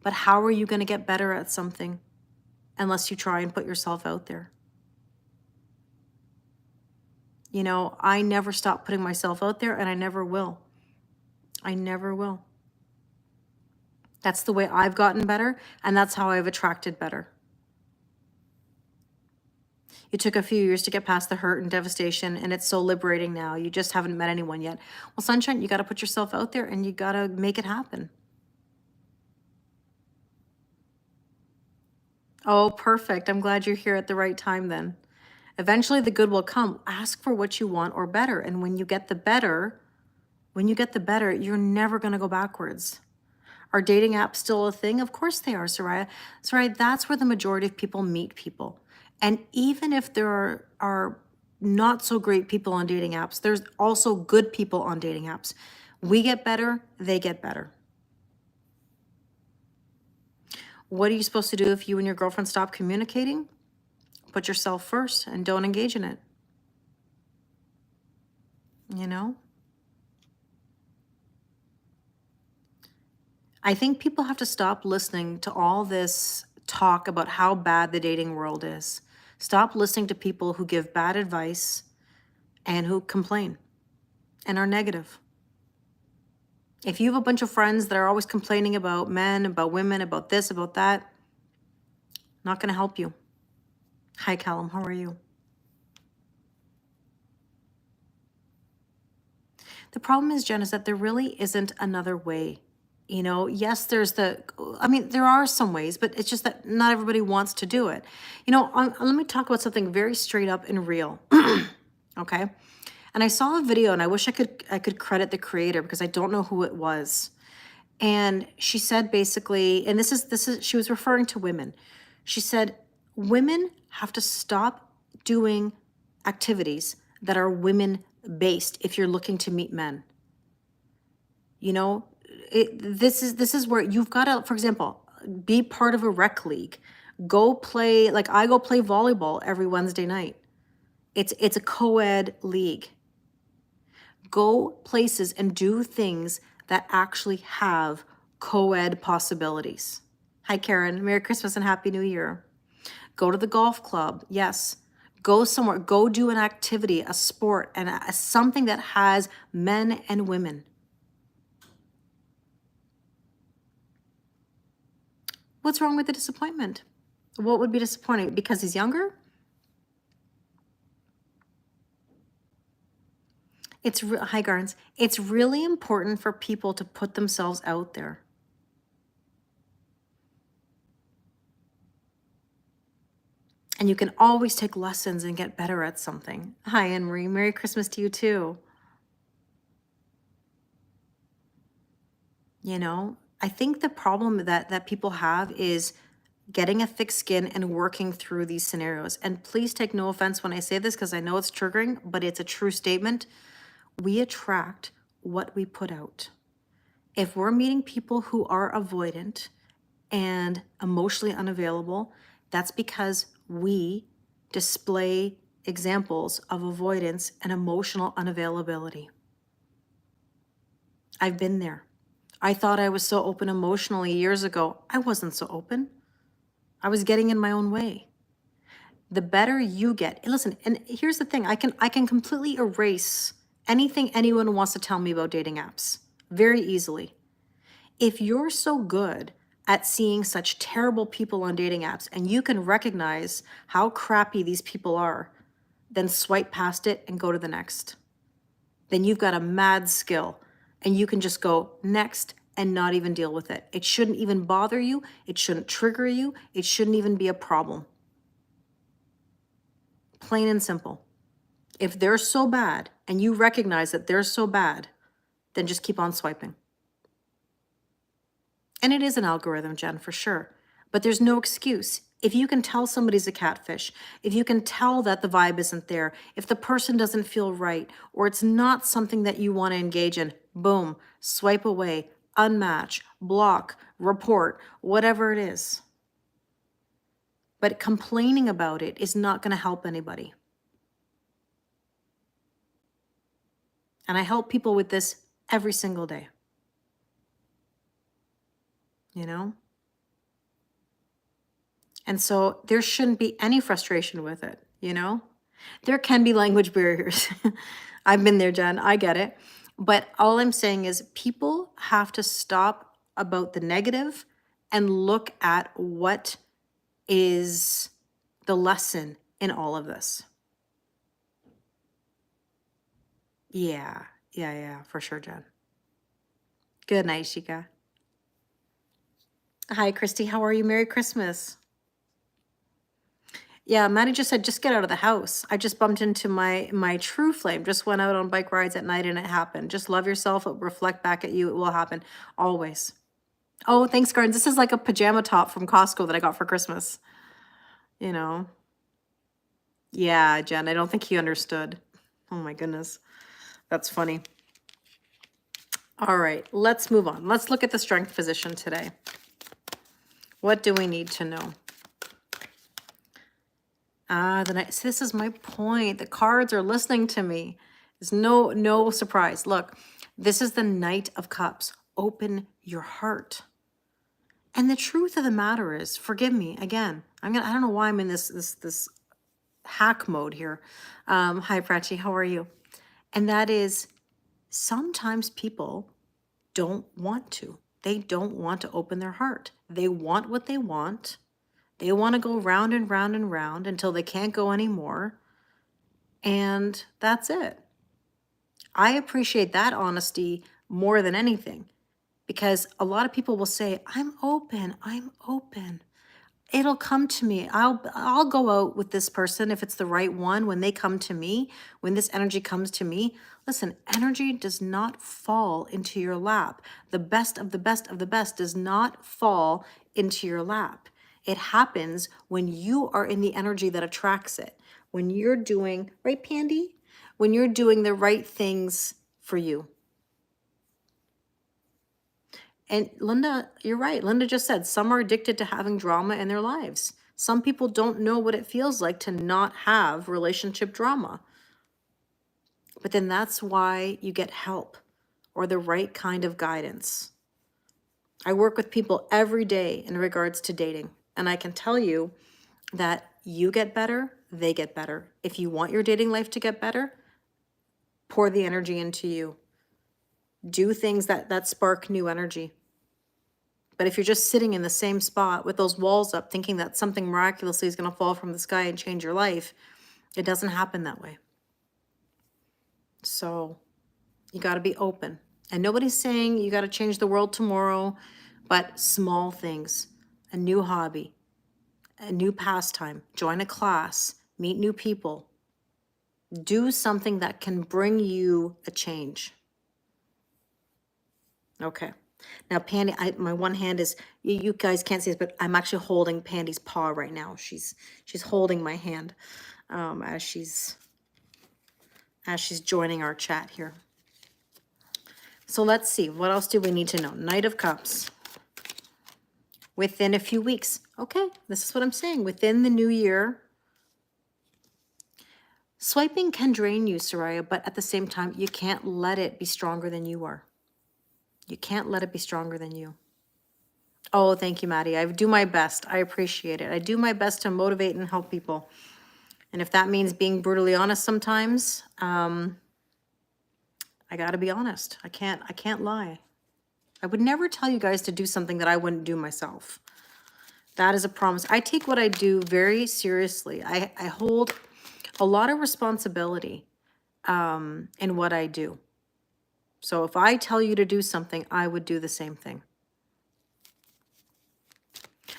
But how are you going to get better at something unless you try and put yourself out there? You know, I never stop putting myself out there, and I never will. I never will. That's the way I've gotten better, and that's how I've attracted better. You took a few years to get past the hurt and devastation, and it's so liberating now. You just haven't met anyone yet. Well, Sunshine, you got to put yourself out there, and you got to make it happen. Oh, perfect. I'm glad you're here at the right time then. Eventually the good will come. Ask for what you want or better. And when you get the better, you're never going to go backwards. Are dating apps still a thing? Of course they are, Soraya. Soraya, that's where the majority of people meet people. And even if there are not so great people on dating apps, there's also good people on dating apps. We get better, they get better. What are you supposed to do if you and your girlfriend stop communicating? Put yourself first and don't engage in it. You know? I think people have to stop listening to all this talk about how bad the dating world is. Stop listening to people who give bad advice and who complain and are negative. If you have a bunch of friends that are always complaining about men, about women, about this, about that, not going to help you. Hi, Callum. How are you? The problem is, Jen, is that there really isn't another way. You know, yes, there are some ways, but it's just that not everybody wants to do it. You know, let me talk about something very straight up and real. Okay. And I saw a video, and I wish I could credit the creator because I don't know who it was. And she said basically, and this is she was referring to women. She said, women have to stop doing activities that are women based if you're looking to meet men. You know, this is where you've got to, for example, be part of a rec league. Go play, like I go play volleyball every Wednesday night. It's a co-ed league. Go places and do things that actually have co-ed possibilities. Hi, Karen. Merry Christmas and Happy New Year. Go to the golf club. Yes. Go somewhere. Go do an activity, a sport, and something that has men and women. What's wrong with the disappointment? What would be disappointing? Because he's younger? Hi, Garns. It's really important for people to put themselves out there. And you can always take lessons and get better at something. Hi, Anne-Marie. Merry Christmas to you too. You know, I think the problem that people have is getting a thick skin and working through these scenarios. And please take no offense when I say this because I know it's triggering, but it's a true statement. We attract what we put out. If we're meeting people who are avoidant and emotionally unavailable, that's because we display examples of avoidance and emotional unavailability. I've been there. I thought I was so open emotionally years ago. I wasn't so open. I was getting in my own way. The better you get, listen, and here's the thing, I can completely erase anything anyone wants to tell me about dating apps very easily. If you're so good at seeing such terrible people on dating apps and you can recognize how crappy these people are, then swipe past it and go to the next. Then you've got a mad skill and you can just go next and not even deal with it. It shouldn't even bother you. It shouldn't trigger you. It shouldn't even be a problem. Plain and simple. If they're so bad and you recognize that they're so bad, then just keep on swiping. And it is an algorithm, Jen, for sure. But there's no excuse. If you can tell somebody's a catfish, if you can tell that the vibe isn't there, if the person doesn't feel right, or it's not something that you want to engage in, boom, swipe away, unmatch, block, report, whatever it is. But complaining about it is not going to help anybody. And I help people with this every single day. You know? And so there shouldn't be any frustration with it, you know? There can be language barriers. I've been there, Jen. I get it. But all I'm saying is people have to stop about the negative and look at what is the lesson in all of this. Yeah, for sure, Jen. Good night, Shika. Hi, Christy. How are you? Merry Christmas. Yeah, Maddie just said, just get out of the house. I just bumped into my Twinflame. Just went out on bike rides at night and it happened. Just love yourself. It'll reflect back at you. It will happen. Always. Oh, thanks, Gardens. This is like a pajama top from Costco that I got for Christmas. You know? Yeah, Jen, I don't think he understood. Oh my goodness. That's funny. All right, let's move on. Let's look at the strength position today. What do we need to know? So this is my point. The cards are listening to me. There's no surprise. Look, this is the Knight of Cups. Open your heart. And the truth of the matter is, forgive me again. I don't know why I'm in this hack mode here. Hi, Prachi. How are you? And that is, sometimes people don't want to. They don't want to open their heart. They want what they want. They want to go round and round and round until they can't go anymore. And that's it. I appreciate that honesty more than anything, because a lot of people will say, I'm open. It'll come to me. I'll go out with this person if it's the right one. When they come to me, when this energy comes to me, listen, energy does not fall into your lap. The best of the best of the best does not fall into your lap. It happens when you are in the energy that attracts it. When you're doing, right, Pandy? When you're doing the right things for you. And Linda, you're right. Linda just said some are addicted to having drama in their lives. Some people don't know what it feels like to not have relationship drama. But then that's why you get help or the right kind of guidance. I work with people every day in regards to dating. And I can tell you that you get better, they get better. If you want your dating life to get better, pour the energy into you. Do things that spark new energy. But if you're just sitting in the same spot with those walls up thinking that something miraculously is going to fall from the sky and change your life, it doesn't happen that way. So you got to be open. And nobody's saying you got to change the world tomorrow, but small things, a new hobby, a new pastime, join a class, meet new people, do something that can bring you a change. Okay. Now, Pandy, my one hand is, you guys can't see this, but I'm actually holding Pandy's paw right now. She's holding my hand as she's joining our chat here. So let's see, what else do we need to know? Knight of Cups. Within a few weeks. Okay, this is what I'm saying. Within the new year. Swiping can drain you, Soraya, but at the same time, you can't let it be stronger than you are. You can't let it be stronger than you. Oh, thank you, Maddie. I do my best. I appreciate it. I do my best to motivate and help people. And if that means being brutally honest sometimes, I got to be honest. I can't lie. I would never tell you guys to do something that I wouldn't do myself. That is a promise. I take what I do very seriously. I hold a lot of responsibility in what I do. So if I tell you to do something, I would do the same thing.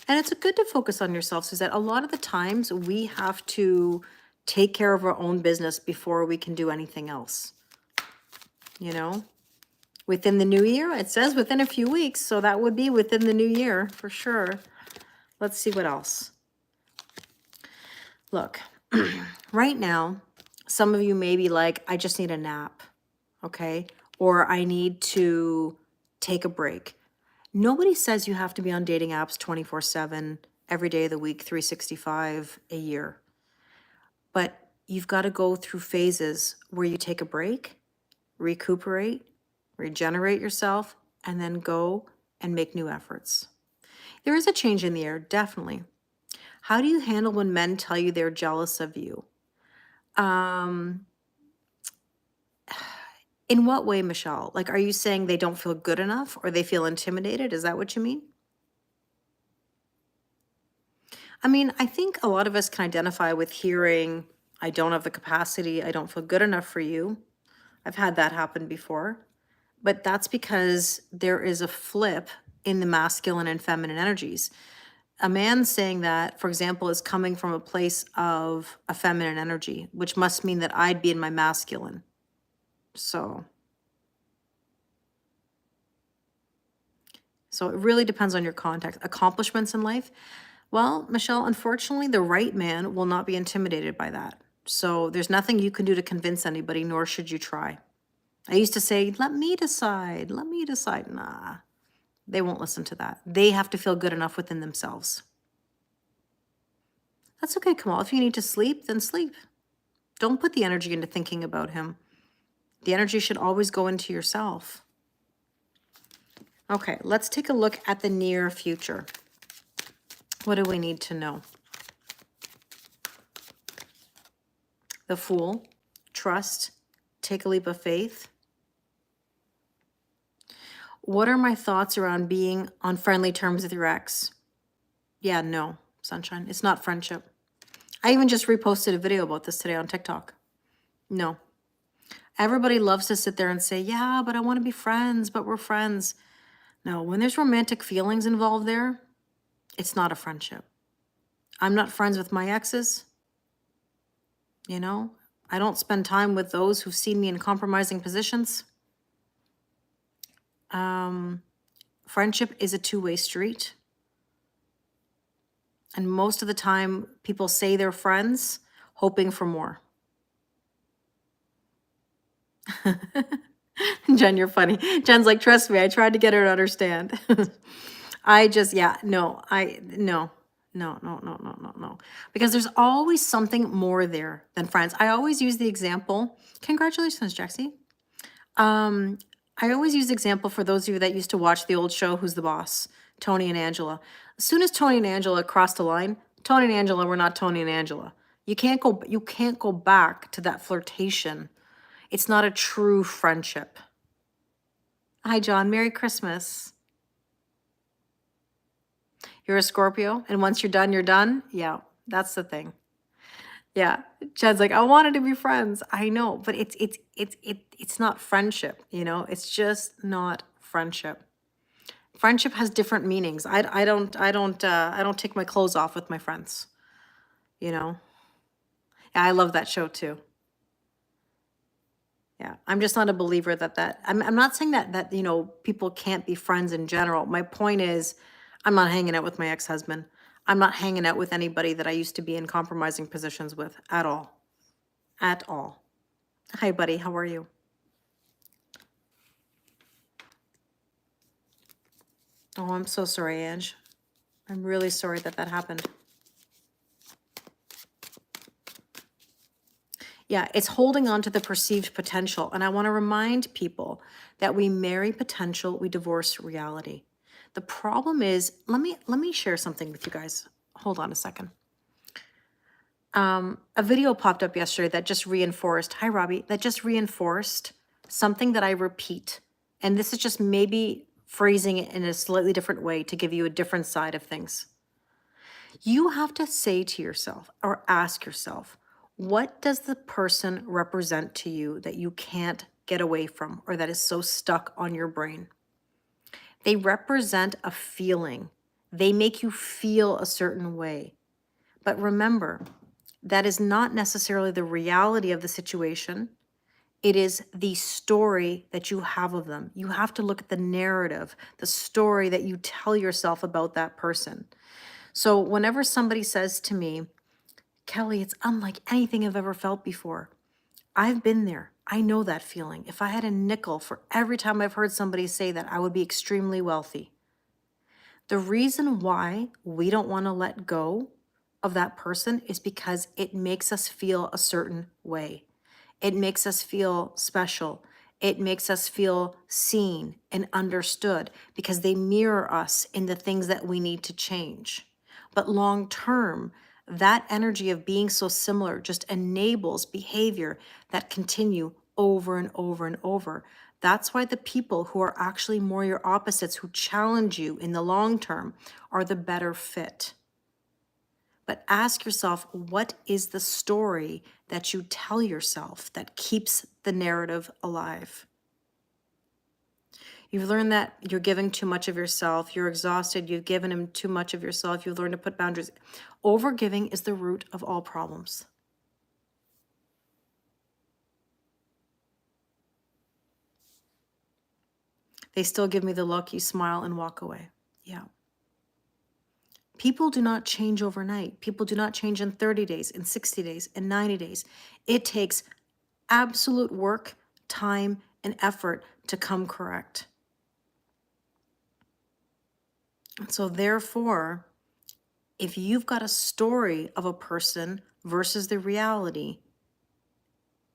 And it's good to focus on yourself, Suzette. A lot of the times we have to take care of our own business before we can do anything else. You know, within the new year, it says within a few weeks. So that would be within the new year for sure. Let's see what else. Look, right now, some of you may be like, I just need a nap. Okay. Or I need to take a break. Nobody says you have to be on dating apps 24/7, every day of the week, 365 a year. But you've got to go through phases where you take a break, recuperate, regenerate yourself, and then go and make new efforts. There is a change in the air, definitely. How do you handle when men tell you they're jealous of you? In what way, Michelle? Like, are you saying they don't feel good enough or they feel intimidated? Is that what you mean? I mean, I think a lot of us can identify with hearing, I don't have the capacity, I don't feel good enough for you. I've had that happen before. But that's because there is a flip in the masculine and feminine energies. A man saying that, for example, is coming from a place of a feminine energy, which must mean that I'd be in my masculine. So it really depends on your context. Accomplishments in life. Well, Michelle, unfortunately, the right man will not be intimidated by that. So there's nothing you can do to convince anybody, nor should you try. I used to say, let me decide, let me decide. Nah, they won't listen to that. They have to feel good enough within themselves. That's okay, Kamal. If you need to sleep, then sleep. Don't put the energy into thinking about him. The energy should always go into yourself. Okay, let's take a look at the near future. What do we need to know? The Fool, trust, take a leap of faith. What are my thoughts around being on friendly terms with your ex? Yeah, no, sunshine. It's not friendship. I even just reposted a video about this today on TikTok. No. Everybody loves to sit there and say, yeah, but I want to be friends, but we're friends. No, when there's romantic feelings involved there, it's not a friendship. I'm not friends with my exes. You know, I don't spend time with those who've seen me in compromising positions. Friendship is a two-way street. And most of the time, people say they're friends, hoping for more. Jen, you're funny. Jen's like, trust me, I tried to get her to understand. No. Because there's always something more there than friends. I always use the example. Congratulations, Jaxie. I always use the example for those of you that used to watch the old show, Who's the Boss? Tony and Angela. As soon as Tony and Angela crossed the line, Tony and Angela were not Tony and Angela. You can't go back to that flirtation. It's not a true friendship. Hi, John. Merry Christmas. You're a Scorpio, and once you're done, you're done? Yeah, that's the thing. Yeah, Jen's like, I wanted to be friends. I know, but it's not friendship, you know? It's just not friendship. Friendship has different meanings. I don't take my clothes off with my friends, you know? Yeah, I love that show too. Yeah, I'm just not a believer I'm not saying that, you know, people can't be friends in general. My point is, I'm not hanging out with my ex-husband. I'm not hanging out with anybody that I used to be in compromising positions with at all. At all. Hi, buddy. How are you? Oh, I'm so sorry, Ange. I'm really sorry that happened. Yeah, it's holding on to the perceived potential. And I want to remind people that we marry potential, we divorce reality. The problem is, let me share something with you guys. Hold on a second. A video popped up yesterday that just reinforced, hi Robbie, that just reinforced something that I repeat. And this is just maybe phrasing it in a slightly different way to give you a different side of things. You have to say to yourself or ask yourself, what does the person represent to you that you can't get away from or that is so stuck on your brain? They represent a feeling. They make you feel a certain way. But remember, That is not necessarily the reality of the situation. It is the story that you have of them. You have to look at the narrative, the story that you tell yourself about that person. So whenever somebody says to me, Kelly, it's unlike anything I've ever felt before. I've been there. I know that feeling. If I had a nickel for every time I've heard somebody say that, I would be extremely wealthy. The reason why we don't want to let go of that person is because it makes us feel a certain way. It makes us feel special. It makes us feel seen and understood because they mirror us in the things that we need to change. But long term, that energy of being so similar just enables behavior that continue over and over and over. That's why the people who are actually more your opposites, who challenge you in the long term, are the better fit. But ask yourself, what is the story that you tell yourself that keeps the narrative alive? You've learned that you're giving too much of yourself. You're exhausted. You've given him too much of yourself. You've learned to put boundaries. Overgiving is the root of all problems. They still give me the look, you smile and walk away. Yeah. People do not change overnight. People do not change in 30 days, in 60 days, in 90 days. It takes absolute work, time, and effort to come correct. So therefore, if you've got a story of a person versus the reality,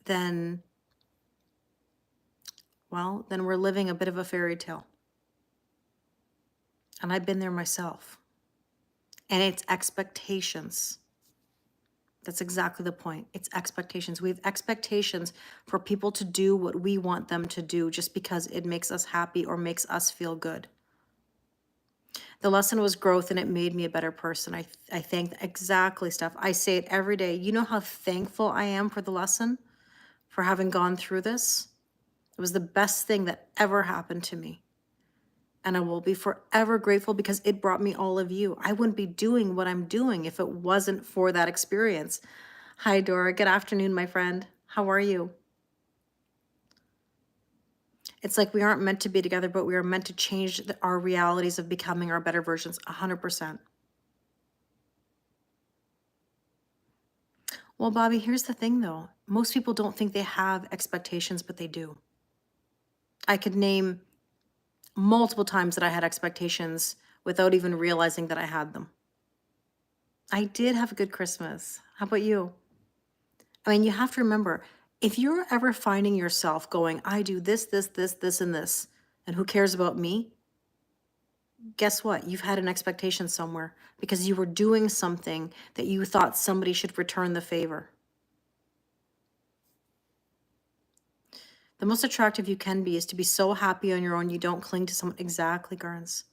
then, well, then we're living a bit of a fairy tale. And I've been there myself. And it's expectations. That's exactly the point. It's expectations. We have expectations for people to do what we want them to do just because it makes us happy or makes us feel good. The lesson was growth, and it made me a better person. I thank exactly, Steph. I say it every day. You know how thankful I am for the lesson, for having gone through this? It was the best thing that ever happened to me. And I will be forever grateful because it brought me all of you. I wouldn't be doing what I'm doing if it wasn't for that experience. Hi, Dora. Good afternoon, my friend. How are you? It's like we aren't meant to be together, but we are meant to change our realities of becoming our better versions 100%. Well, Bobby, here's the thing, though. Most people don't think they have expectations, but they do. I could name multiple times that I had expectations without even realizing that I had them. I did have a good Christmas. How about you? I mean, you have to remember, if you're ever finding yourself going, I do this, this, this, this, and this, and who cares about me? Guess what? You've had an expectation somewhere because you were doing something that you thought somebody should return the favor. The most attractive you can be is to be so happy on your own you don't cling to someone. Exactly, Garns.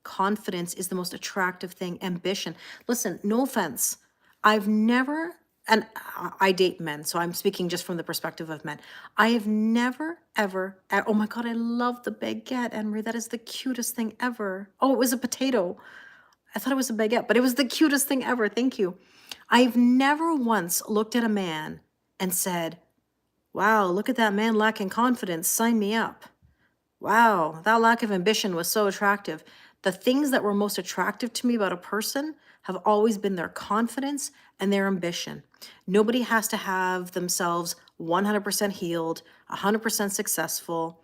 Confidence is the most attractive thing. Ambition. Listen, no offense. I've never, and I date men, so I'm speaking just from the perspective of men. I have never, ever, oh my God, I love the baguette, Henry. That is the cutest thing ever. Oh, it was a potato. I thought it was a baguette, but it was the cutest thing ever. Thank you. I've never once looked at a man and said, wow, look at that man lacking confidence. Sign me up. Wow, that lack of ambition was so attractive. The things that were most attractive to me about a person have always been their confidence and their ambition. Nobody has to have themselves 100% healed, 100% successful,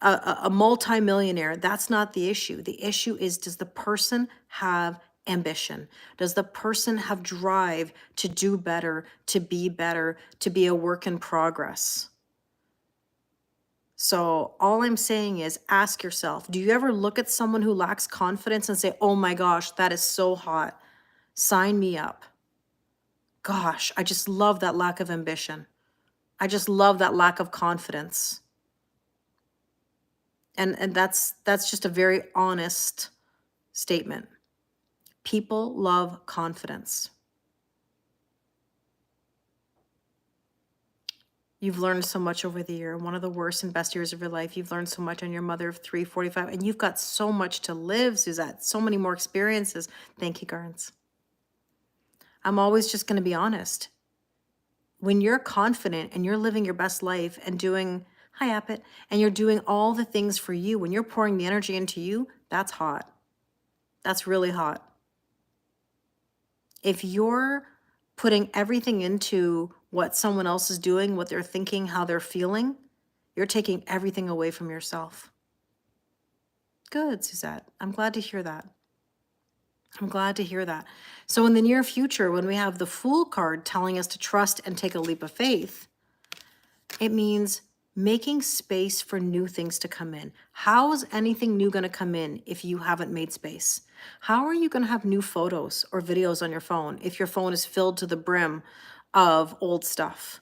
a multimillionaire. That's not the issue. The issue is, does the person have ambition? Does the person have drive to do better, to be a work in progress? So all I'm saying is ask yourself, do you ever look at someone who lacks confidence and say, oh my gosh, that is so hot. Sign me up. Gosh, I just love that lack of ambition. I just love that lack of confidence. And that's just a very honest statement. People love confidence. You've learned so much over the year. One of the worst and best years of your life. You've learned so much on your mother of 345, and you've got so much to live, Suzette. So many more experiences. Thank you, Garns. I'm always just going to be honest. When you're confident and you're living your best life and doing, hi, Appet, and you're doing all the things for you, when you're pouring the energy into you, that's hot. That's really hot. If you're putting everything into what someone else is doing, what they're thinking, how they're feeling, you're taking everything away from yourself. Good, Suzette. I'm glad to hear that. I'm glad to hear that. So in the near future, when we have the Fool card telling us to trust and take a leap of faith, it means making space for new things to come in. How is anything new going to come in if you haven't made space? How are you going to have new photos or videos on your phone if your phone is filled to the brim of old stuff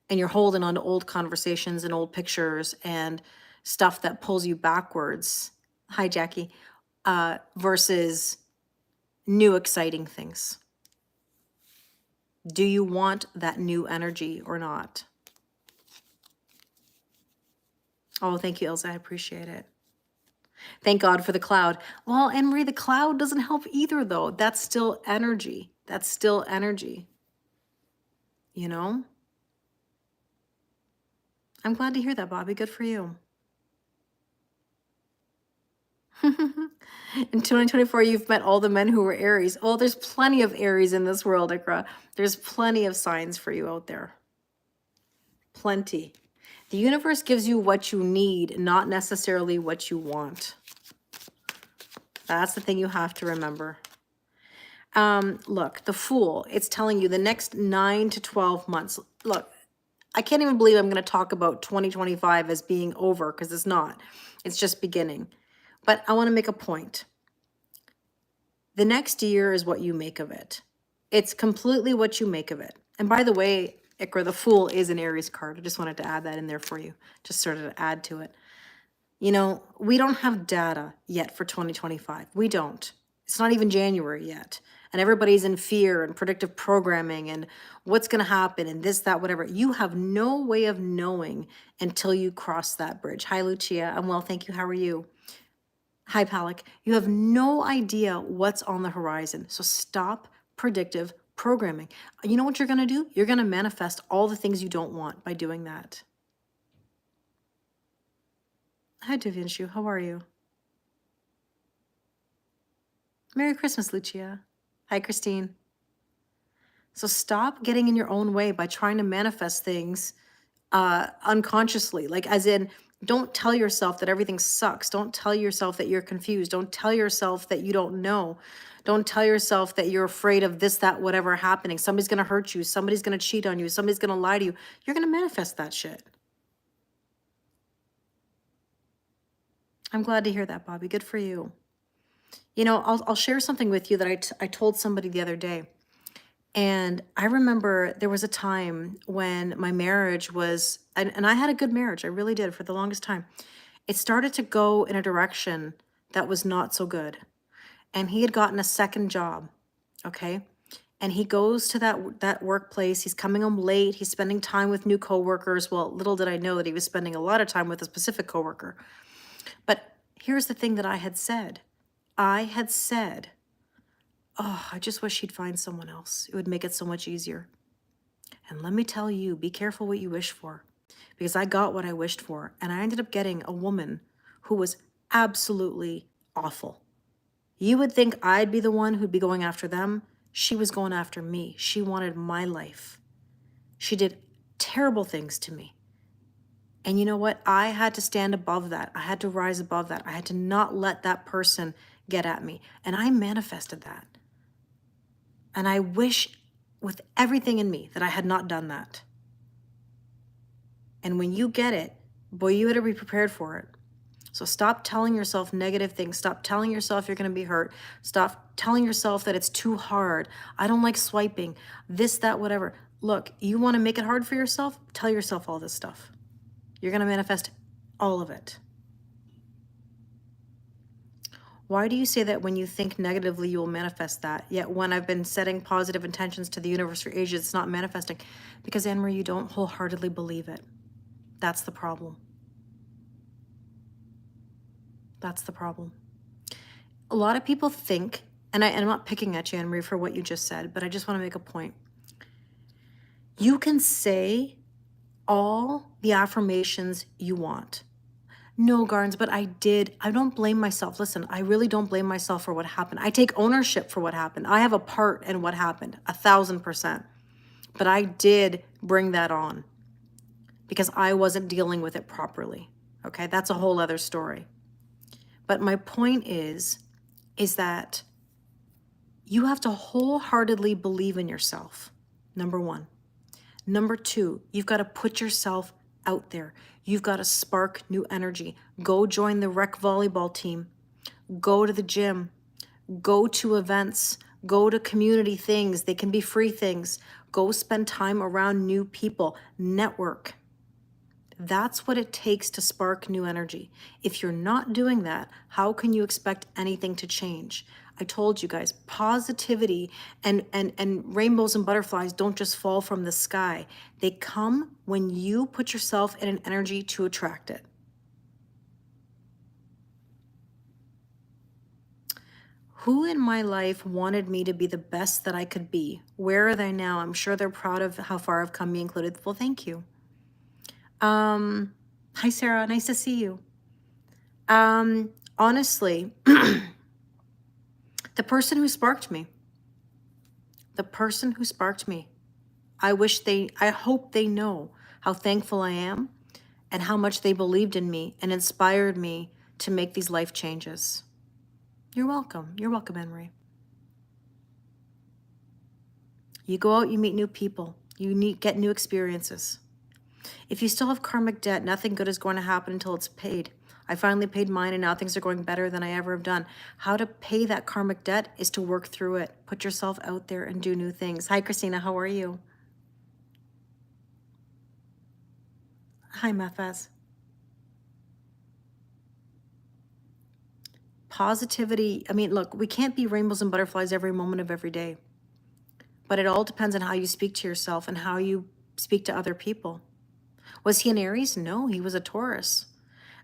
and you're holding on to old conversations and old pictures and stuff that pulls you backwards? Hi, Jackie. Versus new exciting things. Do you want that new energy or not? Oh, thank you, Ilse. I appreciate it. Thank God for the cloud. Well, Anne Marie, the cloud doesn't help either, though. That's still energy. That's still energy. You know? I'm glad to hear that, Bobby. Good for you. In 2024, you've met all the men who were Aries. Oh, there's plenty of Aries in this world, Ikra. There's plenty of signs for you out there. Plenty. The universe gives you what you need, not necessarily what you want. That's the thing you have to remember. Look, the Fool, it's telling you the next 9 to 12 months. Look, I can't even believe I'm going to talk about 2025 as being over, because it's not. It's just beginning. But I want to make a point. The next year is what you make of it. It's completely what you make of it. And by the way, Ikra, the Fool is an Aries card. I just wanted to add that in there for you. Just sort of to add to it. You know, we don't have data yet for 2025. We don't. It's not even January yet. And everybody's in fear and predictive programming and what's going to happen and this, that, whatever. You have no way of knowing until you cross that bridge. Hi, Lucia. I'm well, thank you. How are you? Hi, Palak. You have no idea what's on the horizon. So stop predictive programming. You know what you're going to do? You're going to manifest all the things you don't want by doing that. Hi, Devinshu. How are you? Merry Christmas, Lucia. Hi, Christine. So stop getting in your own way by trying to manifest things unconsciously. Like, as in, don't tell yourself that everything sucks. Don't tell yourself that you're confused. Don't tell yourself that you don't know. Don't tell yourself that you're afraid of this, that, whatever happening. Somebody's going to hurt you. Somebody's going to cheat on you. Somebody's going to lie to you. You're going to manifest that shit. I'm glad to hear that, Bobby. Good for you. You know, I'll share something with you that I told somebody the other day. And I remember there was a time when my marriage was, and I had a good marriage. I really did for the longest time. It started to go in a direction that was not so good. And he had gotten a second job, okay? And he goes to that workplace. He's coming home late. He's spending time with new coworkers. Well, little did I know that he was spending a lot of time with a specific coworker. But here's the thing that I had said. I had said, oh, I just wish he'd find someone else. It would make it so much easier. And let me tell you, be careful what you wish for, because I got what I wished for. And I ended up getting a woman who was absolutely awful. You would think I'd be the one who'd be going after them. She was going after me. She wanted my life. She did terrible things to me. And you know what? I had to stand above that. I had to rise above that. I had to not let that person get at me. And I manifested that. And I wish with everything in me that I had not done that. And when you get it, boy, you better be prepared for it. So stop telling yourself negative things. Stop telling yourself you're going to be hurt. Stop telling yourself that it's too hard. I don't like swiping. This, that, whatever. Look, you want to make it hard for yourself? Tell yourself all this stuff. You're going to manifest all of it. Why do you say that when you think negatively, you will manifest that? Yet when I've been setting positive intentions to the universe for ages, it's not manifesting. Because, Anne-Marie, you don't wholeheartedly believe it. That's the problem. That's the problem. A lot of people think and I'm not picking at you, Anne Marie, for what you just said, but I just want to make a point. You can say all the affirmations you want. No, Garns, but I did. I don't blame myself. Listen, I really don't blame myself for what happened. I take ownership for what happened. I have a part in what happened, 1,000%. But I did bring that on because I wasn't dealing with it properly. Okay, that's a whole other story. But my point is that you have to wholeheartedly believe in yourself, number one. Number two, you've got to put yourself out there. You've got to spark new energy. Go join the rec volleyball team. Go to the gym. Go to events. Go to community things. They can be free things. Go spend time around new people. Network. That's what it takes to spark new energy. If you're not doing that, how can you expect anything to change? I told you guys, positivity and rainbows and butterflies don't just fall from the sky. They come when you put yourself in an energy to attract it. Who in my life wanted me to be the best that I could be? Where are they now? I'm sure they're proud of how far I've come, me included. Well, thank you. Hi, Sarah. Nice to see you. Honestly, the person who sparked me, I hope they know how thankful I am and how much they believed in me and inspired me to make these life changes. You're welcome. You're welcome, Anne-Marie. You go out, you meet new people, get new experiences. If you still have karmic debt, nothing good is going to happen until it's paid. I finally paid mine and now things are going better than I ever have done. How to pay that karmic debt is to work through it. Put yourself out there and do new things. Hi, Christina. How are you? Hi, Mefaz. Positivity. I mean, look, we can't be rainbows and butterflies every moment of every day. But it all depends on how you speak to yourself and how you speak to other people. Was he an Aries? No, he was a Taurus.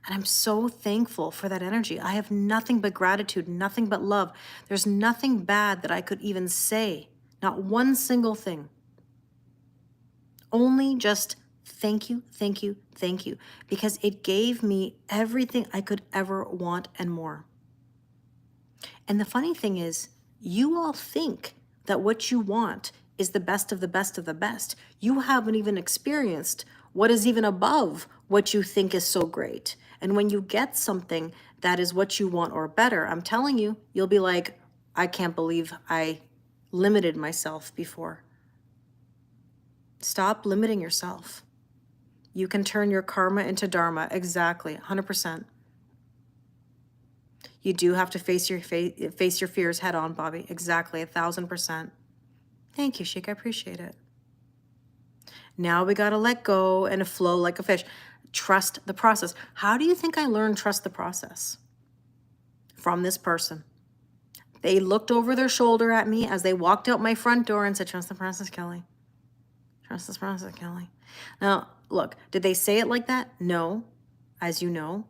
And I'm so thankful for that energy. I have nothing but gratitude, nothing but love. There's nothing bad that I could even say, not one single thing. Only just thank you, thank you, thank you, because it gave me everything I could ever want and more. And the funny thing is, you all think that what you want is the best of the best of the best. You haven't even experienced what is even above what you think is so great. And when you get something that is what you want or better, I'm telling you, you'll be like, I can't believe I limited myself before. Stop limiting yourself. You can turn your karma into dharma. Exactly, 100%. You do have to face your fears head on, Bobby. Exactly, 1,000%. Thank you, Sheik. I appreciate it. Now we got to let go and flow like a fish. Trust the process. How do you think I learned trust the process? From this person. They looked over their shoulder at me as they walked out my front door and said, trust the process, Kelly. Trust this process, Kelly. Now, look, did they say it like that? No, as you know.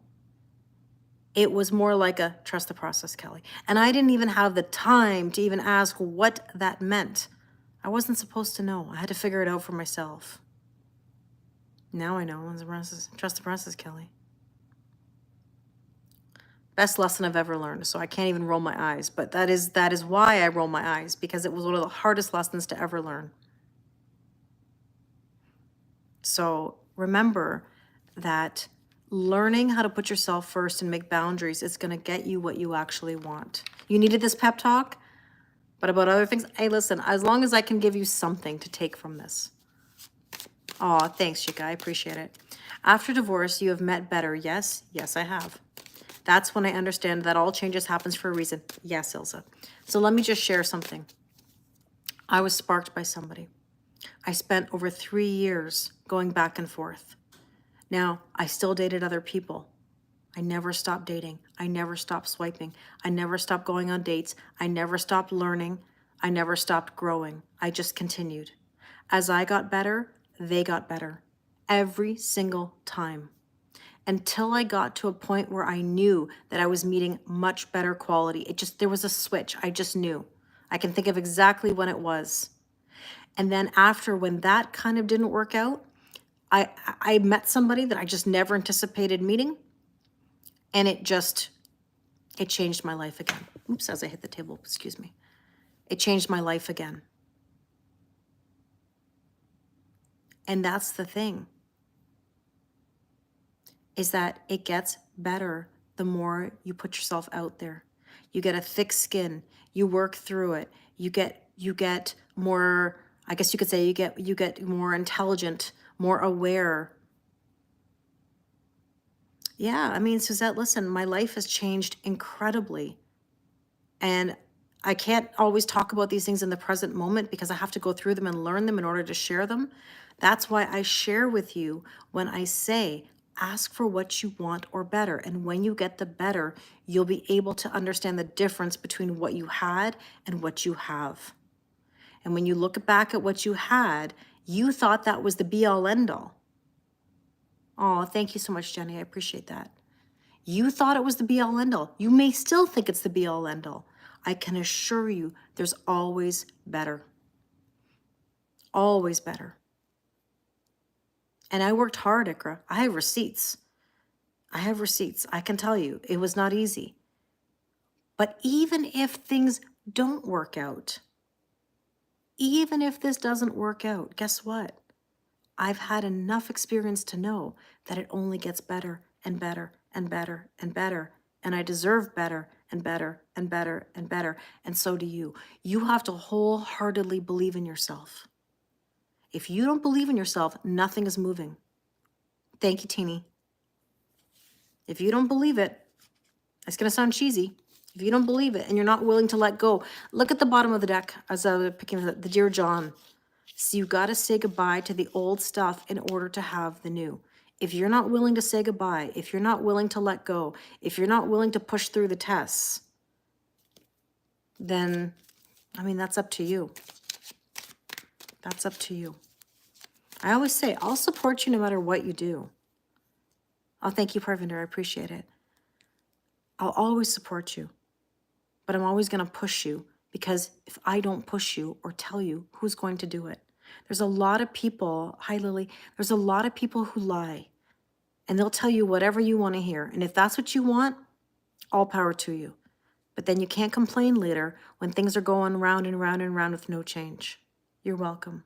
It was more like a trust the process, Kelly. And I didn't even have the time to even ask what that meant. I wasn't supposed to know. I had to figure it out for myself. Now I know. Trust the process, Kelly. Best lesson I've ever learned. So I can't even roll my eyes. But that is why I roll my eyes, because it was one of the hardest lessons to ever learn. So remember that learning how to put yourself first and make boundaries is going to get you what you actually want. You needed this pep talk, but about other things, hey, listen, as long as I can give you something to take from this. Aw, thanks, Chica. I appreciate it. After divorce, you have met better. Yes, yes, I have. That's when I understand that all changes happens for a reason. Yes, Ilsa. So let me just share something. I was sparked by somebody. I spent over 3 years going back and forth. Now, I still dated other people. I never stopped dating. I never stopped swiping. I never stopped going on dates. I never stopped learning. I never stopped growing. I just continued. As I got better, they got better. Every single time. until I got to a point where I knew that I was meeting much better quality. There was a switch. I just knew. I can think of exactly when it was. And then after, when that kind of didn't work out, I met somebody that I just never anticipated meeting. And it changed my life again. Oops, as I hit the table, excuse me. It changed my life again. And that's the thing, is that it gets better the more you put yourself out there. You get a thick skin, you work through it, you get more, I guess you could say you get more intelligent, more aware. Yeah, I mean, Suzette, listen, my life has changed incredibly. And I can't always talk about these things in the present moment because I have to go through them and learn them in order to share them. That's why I share with you when I say, ask for what you want or better. And when you get the better, you'll be able to understand the difference between what you had and what you have. And when you look back at what you had, you thought that was the be all end all. Oh, thank you so much, Jenny. I appreciate that. You thought it was the be all end all. You may still think it's the be all end all. I can assure you there's always better. Always better. And I worked hard, Ikra. I have receipts. I can tell you it was not easy. But even if things don't work out, even if this doesn't work out, guess what? I've had enough experience to know that it only gets better and better and better and better. And I deserve better and better and better and better. And so do you. You have to wholeheartedly believe in yourself. If you don't believe in yourself, nothing is moving. Thank you, Teeny. If you don't believe it, it's going to sound cheesy. If you don't believe it and you're not willing to let go, look at the bottom of the deck as I was picking the Dear John. So you got to say goodbye to the old stuff in order to have the new. If you're not willing to say goodbye, if you're not willing to let go, if you're not willing to push through the tests, then, I mean, that's up to you. That's up to you. I always say, I'll support you no matter what you do. Oh, thank you, Parvinder. I appreciate it. I'll always support you, but I'm always going to push you, because if I don't push you or tell you, who's going to do it? There's a lot of people, hi Lily, there's a lot of people who lie, and they'll tell you whatever you want to hear. And if that's what you want, all power to you. But then you can't complain later when things are going round and round and round with no change. You're welcome.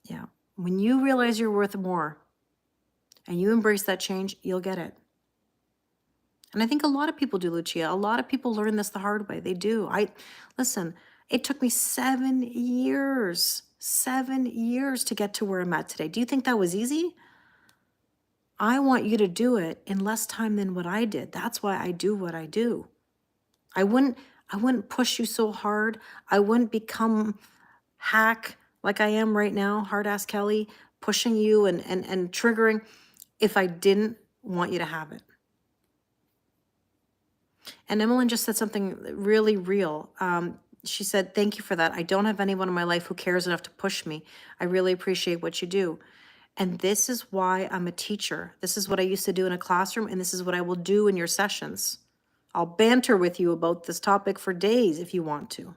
Yeah. When you realize you're worth more and you embrace that change, you'll get it. And I think a lot of people do, Lucia. A lot of people learn this the hard way. They do. Listen, it took me 7 years to get to where I'm at today. Do you think that was easy? I want you to do it in less time than what I did. That's why I do what I do. I wouldn't push you so hard. I wouldn't become hack like I am right now, hard ass Kelly, pushing you and triggering if I didn't want you to have it. And Emmeline just said something really real. She said, thank you for that. I don't have anyone in my life who cares enough to push me. I really appreciate what you do. And this is why I'm a teacher. This is what I used to do in a classroom, and this is what I will do in your sessions. I'll banter with you about this topic for days if you want to.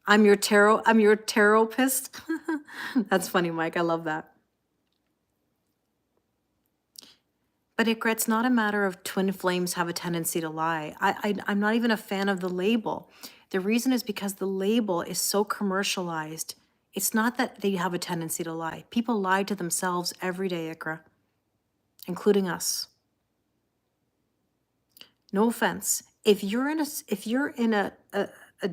I'm your therapist. That's funny, Mike. I love that. But it's not a matter of twin flames have a tendency to lie. I'm not even a fan of the label. The reason is because the label is so commercialized. It's not that they have a tendency to lie. People lie to themselves every day, Ikra, including us. No offense. If you're in a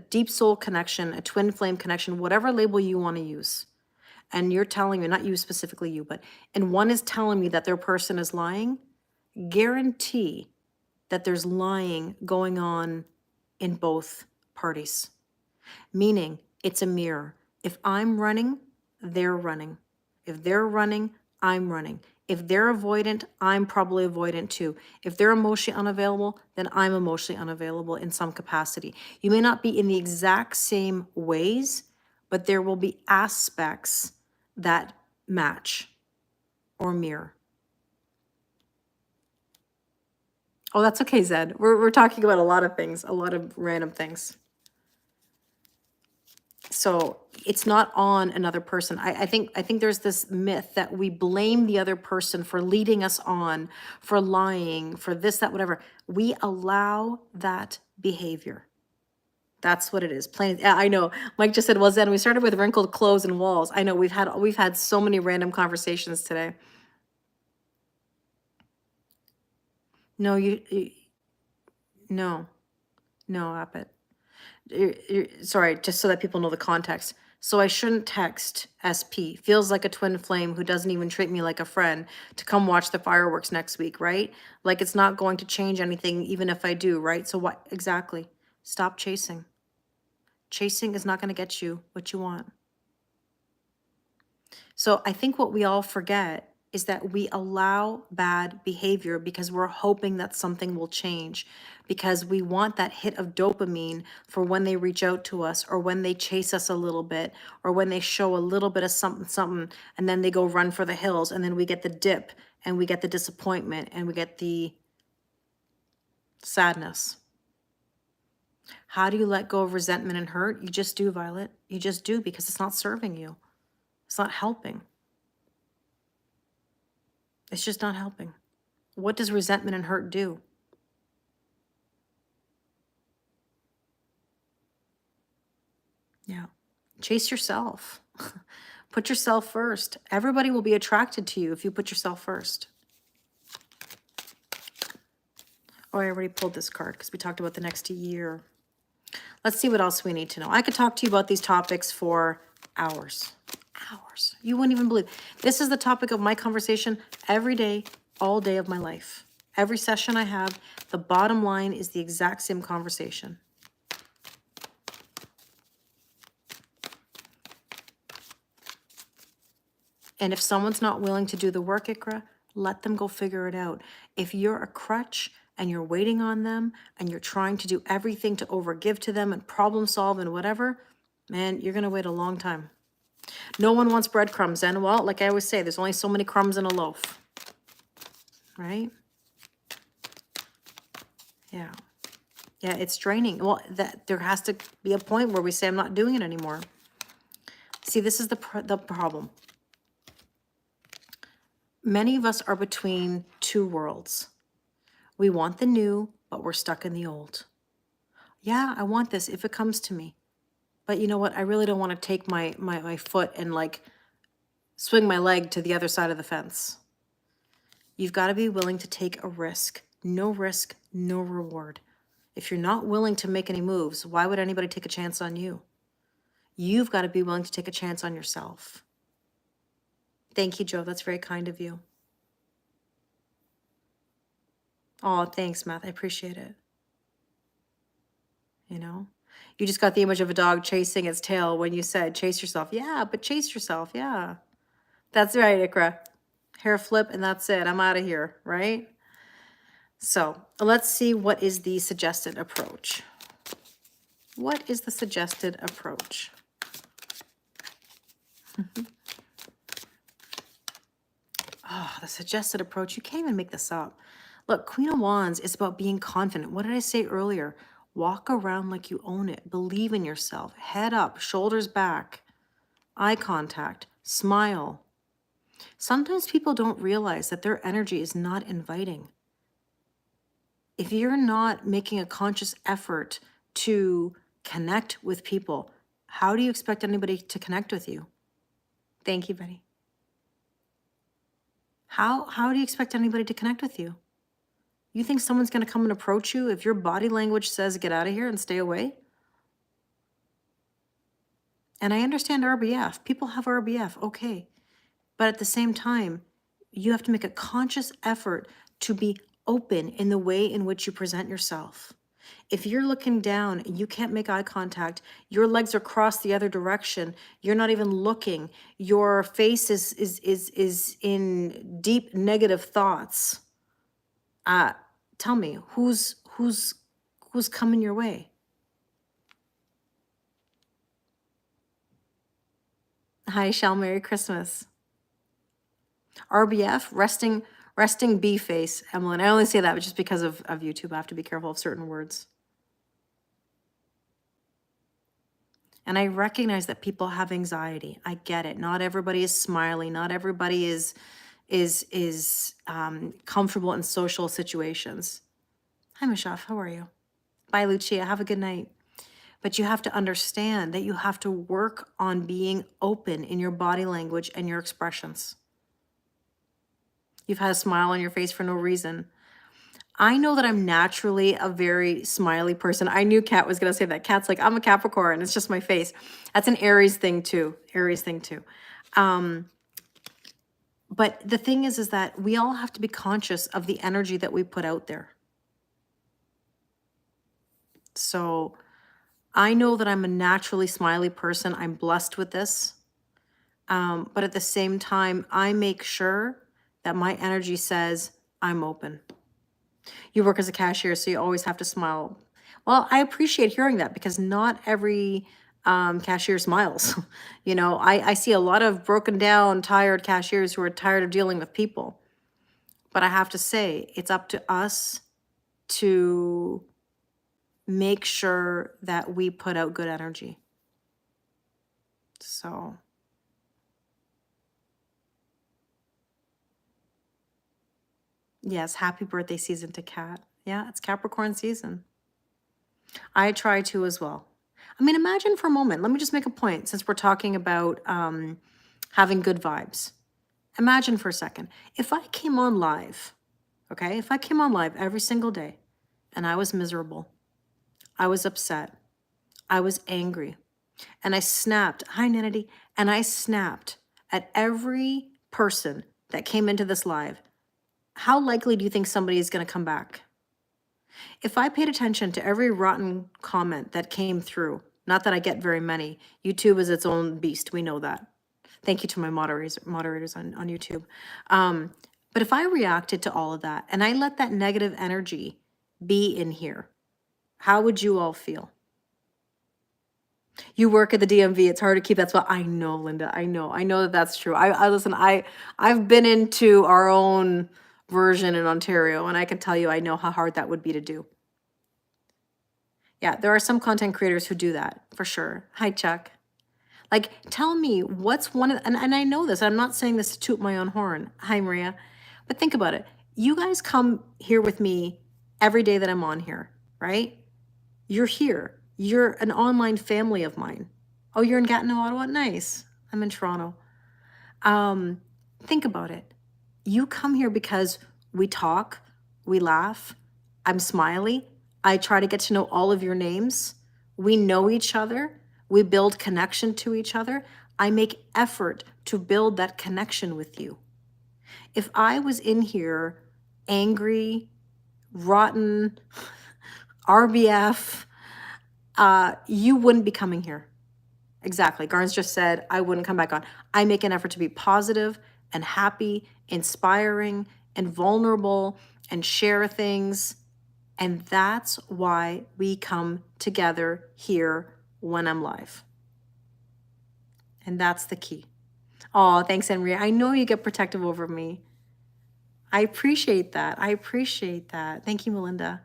deep soul connection, a twin flame connection, whatever label you want to use, and you're telling me, not you specifically you, but, and one is telling me that their person is lying, guarantee that there's lying going on in both parties. Meaning, it's a mirror. If I'm running, they're running. If they're running, I'm running. If they're avoidant, I'm probably avoidant too. If they're emotionally unavailable, then I'm emotionally unavailable in some capacity. You may not be in the exact same ways, but there will be aspects that match or mirror. Oh, that's okay, Zed. We're talking about a lot of things, a lot of random things. So it's not on another person. I think there's this myth that we blame the other person for leading us on, for lying, for this, that, whatever. We allow that behavior. That's what it is. Plain. Yeah, I know. Mike just said, "Well, Zen, we started with wrinkled clothes and walls." I know we've had so many random conversations today. No, no, Appet. Sorry, just so that people know the context. So I shouldn't text SP. Feels like a twin flame who doesn't even treat me like a friend to come watch the fireworks next week, right? Like it's not going to change anything even if I do, right? So what exactly? Stop chasing. Chasing is not going to get you what you want. So I think what we all forget is that we allow bad behavior because we're hoping that something will change, because we want that hit of dopamine for when they reach out to us, or when they chase us a little bit, or when they show a little bit of something, something, and then they go run for the hills, and then we get the dip, and we get the disappointment, and we get the sadness. How do you let go of resentment and hurt? You just do, Violet. You just do, because it's not serving you. It's not helping. It's just not helping. What does resentment and hurt do? Yeah. Chase yourself. Put yourself first. Everybody will be attracted to you if you put yourself first. Oh, I already pulled this card because we talked about the next year. Let's see what else we need to know. I could talk to you about these topics for hours. Hours. You wouldn't even believe. This is the topic of my conversation every day, all day of my life. Every session I have, the bottom line is the exact same conversation. And if someone's not willing to do the work, Ikra, let them go figure it out. If you're a crutch and you're waiting on them and you're trying to do everything to overgive to them and problem solve and whatever, man, you're going to wait a long time. No one wants breadcrumbs. And well, like I always say, there's only so many crumbs in a loaf. Right? Yeah. Yeah, it's draining. Well, there has to be a point where we say, I'm not doing it anymore. See, this is the problem. Many of us are between two worlds. We want the new, but we're stuck in the old. Yeah, I want this if it comes to me. But you know what? I really don't want to take my foot and like swing my leg to the other side of the fence. You've got to be willing to take a risk. No risk, no reward. If you're not willing to make any moves, why would anybody take a chance on you? You've got to be willing to take a chance on yourself. Thank you, Joe. That's very kind of you. Oh, thanks, Matt. I appreciate it. You know, you just got the image of a dog chasing its tail when you said chase yourself. Yeah, but chase yourself. Yeah, that's right, Ikra. Hair flip and that's it. I'm out of here, right? So let's see what is the suggested approach. What is the suggested approach? Oh, the suggested approach. You can't even make this up. Look, Queen of Wands is about being confident. What did I say earlier? Walk around like you own it. Believe in yourself. Head up, shoulders back, eye contact, smile. Sometimes people don't realize that their energy is not inviting. If you're not making a conscious effort to connect with people, how do you expect anybody to connect with you? Thank you, Betty. How do you expect anybody to connect with you? You think someone's going to come and approach you if your body language says get out of here and stay away? And I understand RBF. People have RBF, okay. But at the same time, you have to make a conscious effort to be open in the way in which you present yourself. If you're looking down and you can't make eye contact, your legs are crossed the other direction, you're not even looking, your face is in deep negative thoughts. Tell me, who's coming your way? Hi, Shell. Merry Christmas. RBF, resting bee face, Emily. I only say that just because of YouTube. I have to be careful of certain words. And I recognize that people have anxiety. I get it. Not everybody is smiling. Not everybody is comfortable in social situations. Hi, Mishaf. How are you? Bye, Lucia. Have a good night. But you have to understand that you have to work on being open in your body language and your expressions. You've had a smile on your face for no reason. I know that I'm naturally a very smiley person. I knew Kat was going to say that. Kat's like, I'm a Capricorn. It's just my face. That's an Aries thing too. But the thing is that we all have to be conscious of the energy that we put out there. So I know that I'm a naturally smiley person. I'm blessed with this. But at the same time, I make sure that my energy says I'm open. You work as a cashier, so you always have to smile. Well, I appreciate hearing that because not every cashier smiles. You know, I see a lot of broken down, tired cashiers who are tired of dealing with people. But I have to say, it's up to us to make sure that we put out good energy. So... yes, happy birthday season to Kat. Yeah, it's Capricorn season. I try to as well. I mean, imagine for a moment, let me just make a point since we're talking about having good vibes. Imagine for a second, if I came on live, okay? If I came on live every single day and I was miserable, I was upset, I was angry, and I snapped, hi Nanity, and I snapped at every person that came into this live, how likely do you think somebody is going to come back? If I paid attention to every rotten comment that came through, not that I get very many, YouTube is its own beast, we know that. Thank you to my moderators on YouTube. But if I reacted to all of that and I let that negative energy be in here, how would you all feel? You work at the DMV, it's hard to keep that spot. I know, Linda, I know that that's true. Listen, I've been into our own version in Ontario, and I can tell you, I know how hard that would be to do. Yeah, there are some content creators who do that, for sure. Hi, Chuck. Like, tell me, what's one of, and I know this, I'm not saying this to toot my own horn. Hi, Maria. But think about it. You guys come here with me every day that I'm on here, right? You're here. You're an online family of mine. Oh, you're in Gatineau, Ottawa? Nice. I'm in Toronto. Think about it. You come here because we talk, we laugh, I'm smiley, I try to get to know all of your names, we know each other, we build connection to each other. I make effort to build that connection with you. If I was in here angry, rotten, RBF, you wouldn't be coming here. Exactly. Garns just said, I wouldn't come back on. I make an effort to be positive and happy, inspiring and vulnerable and share things. And that's why we come together here when I'm live. And that's the key. Oh, thanks, Henry. I know you get protective over me. I appreciate that. Thank you, Melinda.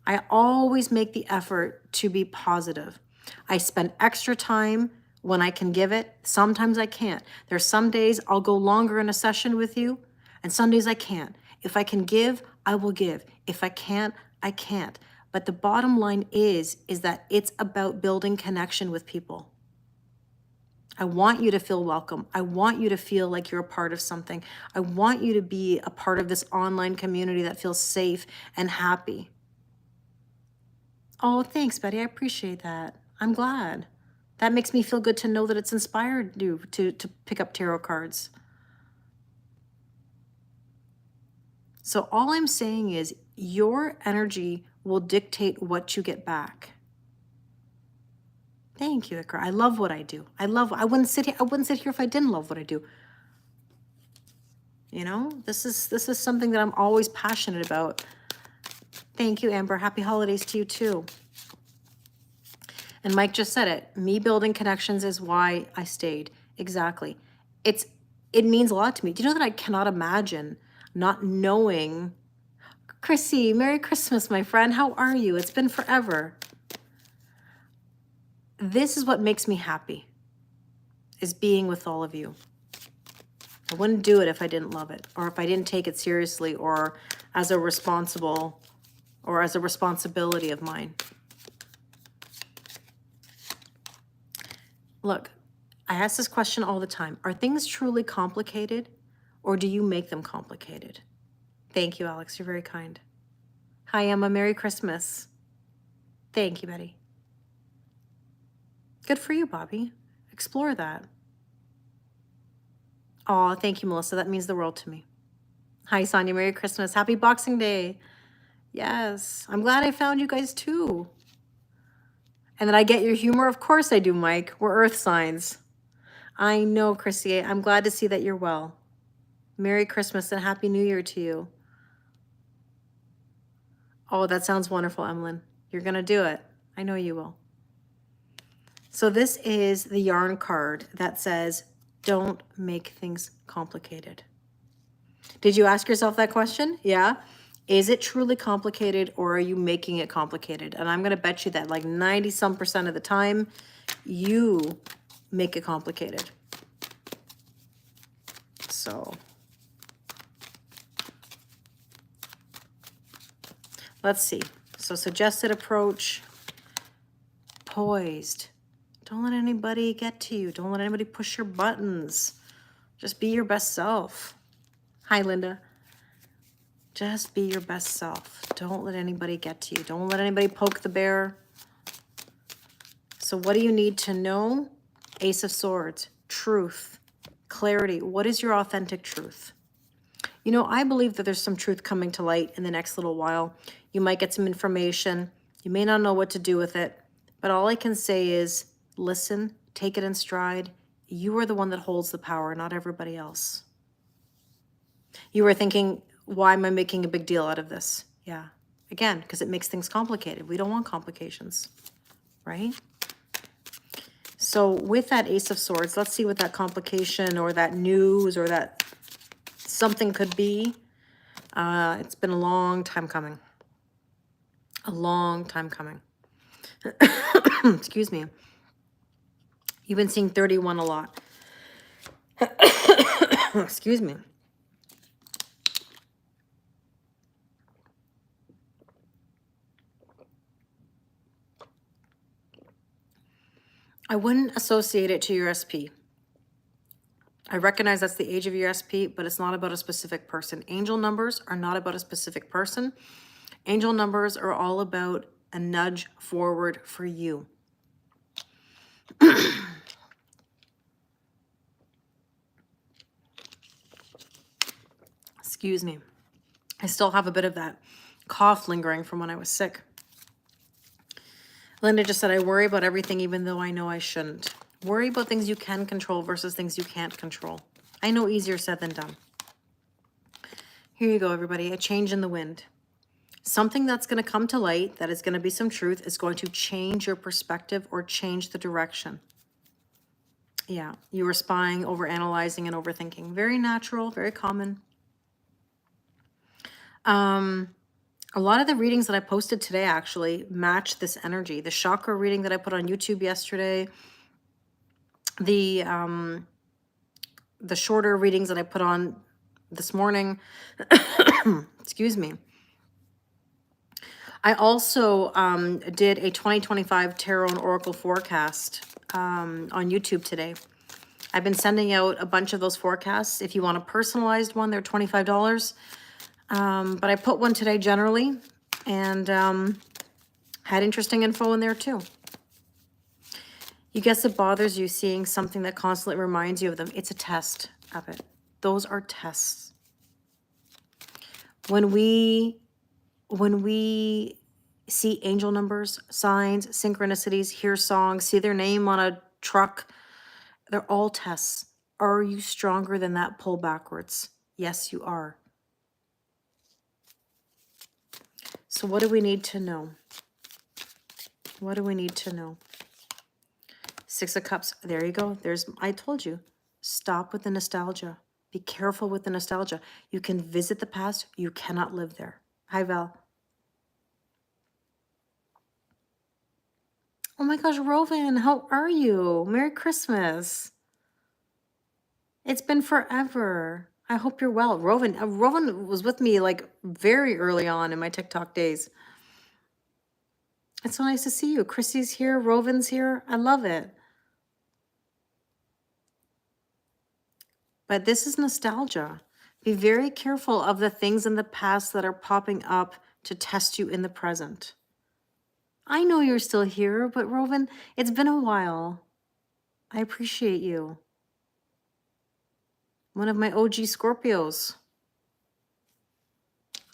I always make the effort to be positive. I spend extra time when I can give it. Sometimes I can't. There's some days I'll go longer in a session with you, and some days I can't. If I can give, I will give. If I can't, I can't. But the bottom line is that it's about building connection with people. I want you to feel welcome. I want you to feel like you're a part of something. I want you to be a part of this online community that feels safe and happy. Oh, thanks, Betty. I appreciate that. I'm glad. That makes me feel good to know that it's inspired you to pick up tarot cards. So all I'm saying is your energy will dictate what you get back. Thank you, Ikra. I love what I do. I wouldn't sit here if I didn't love what I do. You know, this is something that I'm always passionate about. Thank you, Amber. Happy holidays to you too. And Mike just said it. Me building connections is why I stayed. Exactly. It means a lot to me. Do you know that I cannot imagine not knowing? Chrissy, Merry Christmas, my friend. How are you? It's been forever. This is what makes me happy, is being with all of you. I wouldn't do it if I didn't love it, or if I didn't take it seriously, or as a responsibility of mine. Look, I ask this question all the time. Are things truly complicated, or do you make them complicated? Thank you, Alex. You're very kind. Hi, Emma. Merry Christmas. Thank you, Betty. Good for you, Bobby. Explore that. Oh, thank you, Melissa. That means the world to me. Hi, Sonia. Merry Christmas. Happy Boxing Day. Yes. I'm glad I found you guys too. And that I get your humor. Of course I do, Mike. We're earth signs. I know, Chrissy. I'm glad to see that you're well. Merry Christmas and Happy New Year to you. Oh, that sounds wonderful, Emlyn. You're going to do it. I know you will. So this is the yarn card that says, don't make things complicated. Did you ask yourself that question? Yeah. Is it truly complicated, or are you making it complicated? And I'm going to bet you that like 90% of the time, you make it complicated. So let's see. So suggested approach, poised. Don't let anybody get to you. Don't let anybody push your buttons. Just be your best self. Hi, Linda. Just be your best self. Don't let anybody get to you. Don't let anybody poke the bear. So what do you need to know? Ace of Swords, truth, clarity. What is your authentic truth? You know, I believe that there's some truth coming to light in the next little while. You might get some information. You may not know what to do with it. But all I can say is listen, take it in stride. You are the one that holds the power, not everybody else. You were thinking, why am I making a big deal out of this? Yeah. Again, because it makes things complicated. We don't want complications, right? So with that Ace of Swords, let's see what that complication or that news or that something could be. It's been a long time coming. A long time coming. Excuse me. You've been seeing 31 a lot. Excuse me. I wouldn't associate it to your SP. I recognize that's the age of your SP, but it's not about a specific person. Angel numbers are not about a specific person. Angel numbers are all about a nudge forward for you. Excuse me. I still have a bit of that cough lingering from when I was sick. Linda just said, I worry about everything even though I know I shouldn't. Worry about things you can control versus things you can't control. I know easier said than done. Here you go, everybody. A change in the wind. Something that's going to come to light, that is going to be some truth, is going to change your perspective or change the direction. Yeah, you were spying, overanalyzing, and overthinking. Very natural, very common. A lot of the readings that I posted today actually match this energy. The chakra reading that I put on YouTube yesterday, the shorter readings that I put on this morning. Excuse me. I also did a 2025 Tarot and Oracle forecast on YouTube today. I've been sending out a bunch of those forecasts. If you want a personalized one, they're $25. But I put one today generally, and had interesting info in there too. You guess it bothers you seeing something that constantly reminds you of them. It's a test of it. Those are tests. When we see angel numbers, signs, synchronicities, hear songs, see their name on a truck, they're all tests. Are you stronger than that pull backwards? Yes, you are. So what do we need to know? What do we need to know? Six of Cups. There you go. I told you. Stop with the nostalgia. Be careful with the nostalgia. You can visit the past. You cannot live there. Hi, Val. Oh my gosh, Rovan, how are you? Merry Christmas. It's been forever. I hope you're well. Rovan was with me like very early on in my TikTok days. It's so nice to see you. Chrissy's here. Rovan's here. I love it. But this is nostalgia. Be very careful of the things in the past that are popping up to test you in the present. I know you're still here, but Rovan, it's been a while. I appreciate you. One of my OG Scorpios.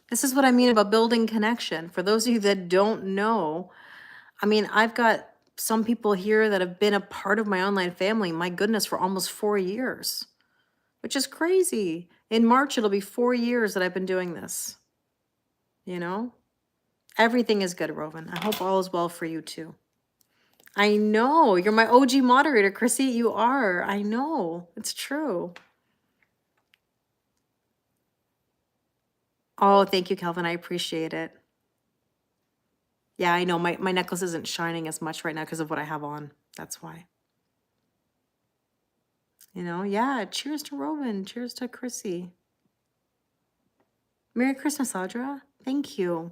This is what I mean about building connection. For those of you that don't know, I mean, I've got some people here that have been a part of my online family, my goodness, for almost 4 years, which is crazy. In March, it'll be 4 years that I've been doing this. You know? Everything is good, Rovan. I hope all is well for you too. I know. You're my OG moderator, Chrissy. You are. I know. It's true. Oh, thank you, Kelvin. I appreciate it. Yeah, I know. My necklace isn't shining as much right now because of what I have on. That's why. You know, yeah. Cheers to Rovan. Cheers to Chrissy. Merry Christmas, Audra. Thank you.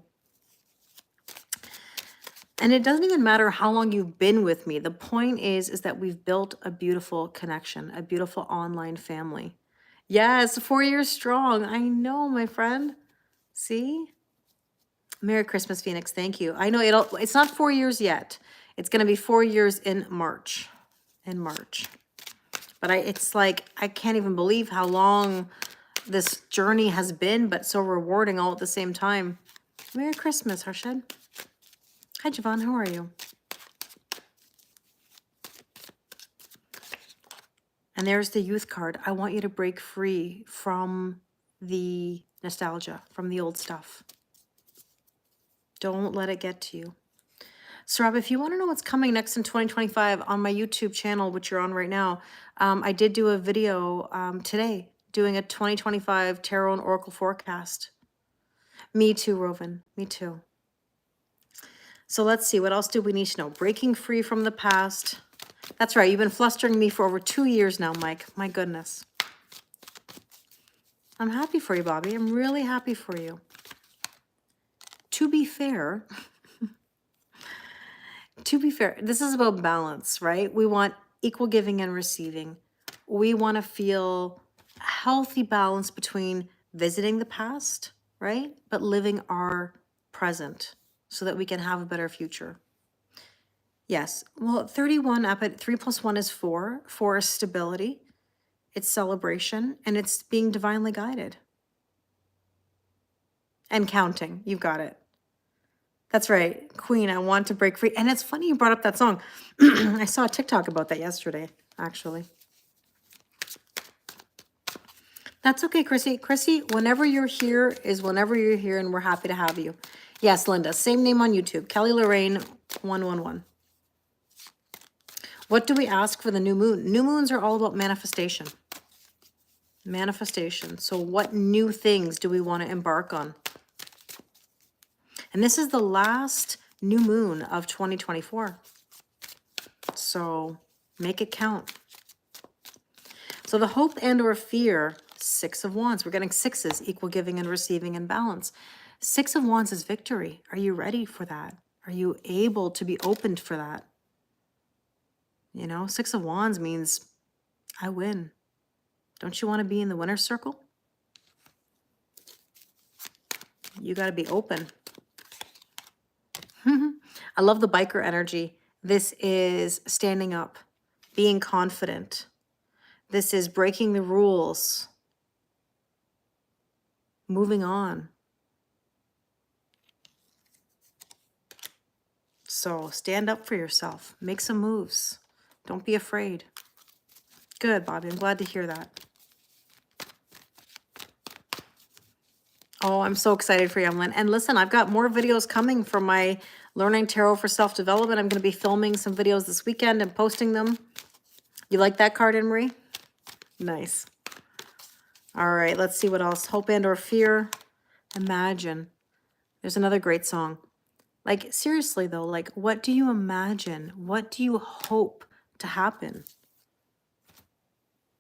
And it doesn't even matter how long you've been with me. The point is that we've built a beautiful connection, a beautiful online family. Yes, 4 years strong. I know, my friend. See? Merry Christmas, Phoenix. Thank you. I know it's not 4 years yet. It's going to be 4 years in March. In March. But it's like, I can't even believe how long this journey has been, but so rewarding all at the same time. Merry Christmas, Harshad. Hi, Javon. How are you? And there's the youth card. I want you to break free from the nostalgia, from the old stuff. Don't let it get to you. Sarab, if you want to know what's coming next in 2025 on my YouTube channel, which you're on right now, I did do a video today doing a 2025 Tarot and Oracle forecast. Me too, Rovan. Me too. So let's see. What else do we need to know? Breaking free from the past. That's right. You've been flustering me for over 2 years now, Mike. My goodness. I'm happy for you, Bobby. I'm really happy for you. To be fair, this is about balance, right? We want equal giving and receiving. We want to feel a healthy balance between visiting the past, right? But living our present so that we can have a better future. Yes. Well, 31 up at 3 + 1 is 4. 4 is stability. It's celebration, and it's being divinely guided. And counting. You've got it. That's right. Queen, I want to break free. And it's funny you brought up that song. I saw a TikTok about that yesterday, actually. That's okay, Chrissy. Chrissy, whenever you're here is whenever you're here, and we're happy to have you. Yes, Linda. Same name on YouTube. Kelly Lorraine 111. What do we ask for the new moon? New moons are all about manifestation. Manifestation. So what new things do we want to embark on? And this is the last new moon of 2024. So make it count. So the hope and or fear, 6 of Wands. We're getting 6s, equal giving and receiving and balance. 6 of Wands is victory. Are you ready for that? Are you able to be opened for that? You know, 6 of Wands means I win. Don't you want to be in the winner's circle? You got to be open. I love the biker energy. This is standing up, being confident. This is breaking the rules, moving on. So stand up for yourself. Make some moves. Don't be afraid. Good, Bobby. I'm glad to hear that. Oh, I'm so excited for you, Emlyn. And listen, I've got more videos coming from my Learning Tarot for Self-Development. I'm going to be filming some videos this weekend and posting them. You like that card, Anne-Marie? Nice. All right, let's see what else. Hope and or fear. Imagine. There's another great song. Like, seriously, though, like, what do you imagine? What do you hope to happen?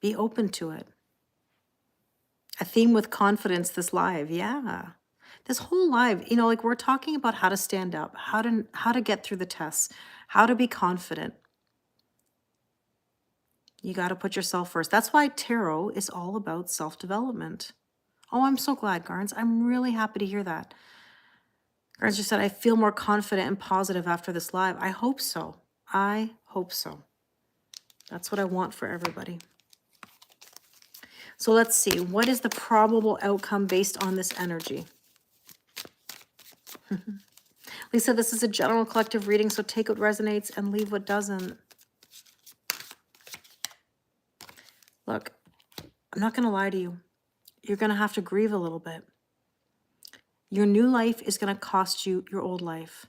Be open to it. A theme with confidence this live. Yeah. This whole live, you know, like we're talking about how to stand up, how to get through the tests, how to be confident. You got to put yourself first. That's why tarot is all about self-development. Oh, I'm so glad, Garns. I'm really happy to hear that. Garns just said, I feel more confident and positive after this live. I hope so. I hope so. That's what I want for everybody. So let's see. What is the probable outcome based on this energy? Lisa, this is a general collective reading, so take what resonates and leave what doesn't. Look, I'm not going to lie to you. You're going to have to grieve a little bit. Your new life is going to cost you your old life.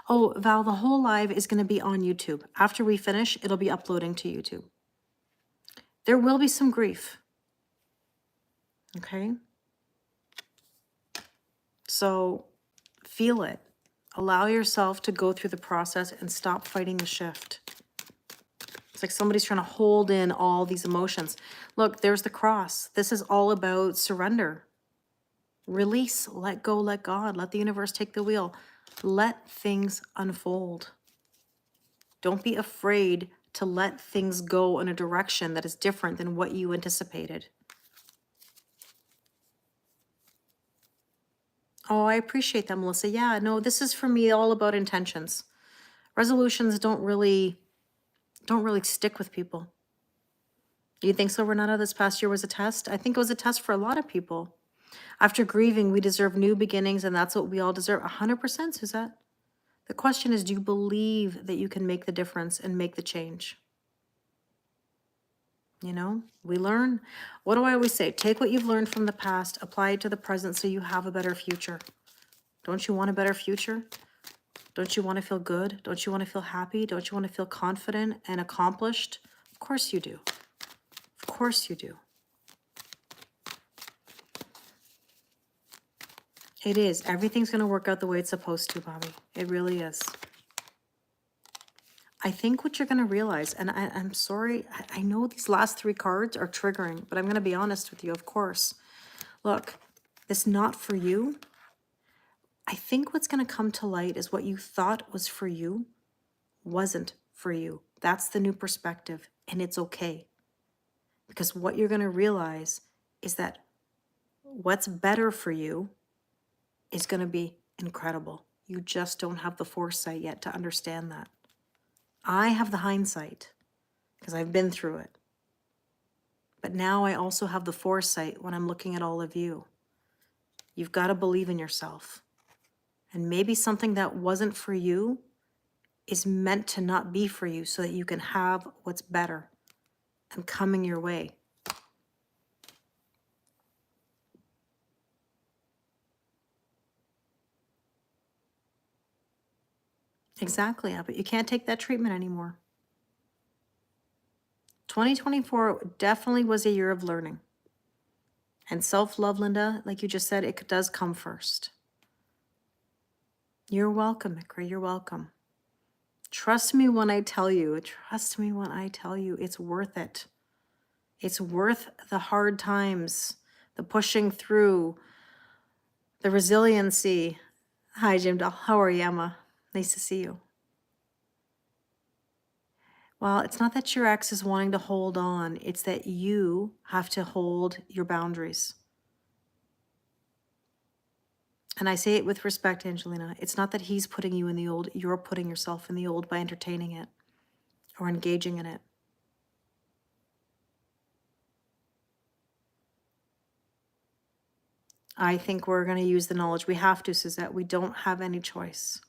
Oh, Val, the whole live is going to be on YouTube. After we finish, it'll be uploading to YouTube. There will be some grief. Okay? So feel it. Allow yourself to go through the process and stop fighting the shift. It's like somebody's trying to hold in all these emotions. Look, there's the cross. This is all about surrender. Release, let go, let God, let the universe take the wheel. Let things unfold. Don't be afraid to let things go in a direction that is different than what you anticipated. Oh, I appreciate that, Melissa. Yeah, no, this is for me all about intentions. Resolutions don't really stick with people. Do you think so, Renata? This past year was a test? I think it was a test for a lot of people. After grieving, we deserve new beginnings, and that's what we all deserve. 100%, Suzette. The question is, do you believe that you can make the difference and make the change? You know, we learn. What do I always say? Take what you've learned from the past, apply it to the present so you have a better future. Don't you want a better future? Don't you want to feel good? Don't you want to feel happy? Don't you want to feel confident and accomplished? Of course you do. Of course you do. It is. Everything's going to work out the way it's supposed to, Bobby. It really is. I think what you're going to realize, and I'm sorry, I know these last three cards are triggering, but I'm going to be honest with you, of course. Look, this not for you. I think what's going to come to light is what you thought was for you wasn't for you. That's the new perspective, and it's okay. Because what you're going to realize is that what's better for you is going to be incredible. You just don't have the foresight yet to understand that. I have the hindsight because I've been through it. But now I also have the foresight when I'm looking at all of you. You've got to believe in yourself. And maybe something that wasn't for you is meant to not be for you so that you can have what's better and coming your way. Exactly, but you can't take that treatment anymore. 2024 definitely was a year of learning. And self-love, Linda, like you just said, it does come first. You're welcome, Ikra, you're welcome. Trust me when I tell you, it's worth it. It's worth the hard times, the pushing through, the resiliency. Hi, Jim Doll. How are you, Emma? Nice to see you. Well, it's not that your ex is wanting to hold on. It's that you have to hold your boundaries. And I say it with respect, Angelina. It's not that he's putting you in the old. You're putting yourself in the old by entertaining it or engaging in it. I think we're going to use the knowledge. We have to, Suzette. We don't have any choice.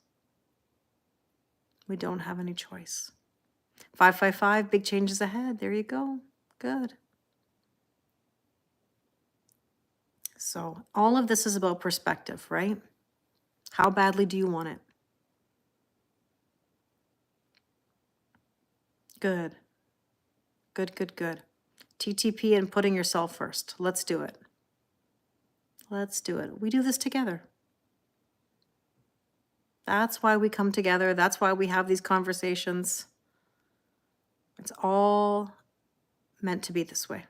We don't have any choice. 555, big changes ahead. There you go. Good. So all of this is about perspective, right? How badly do you want it? Good. Good, good, good. TTP and putting yourself first. Let's do it. Let's do it. We do this together. That's why we come together. That's why we have these conversations. It's all meant to be this way.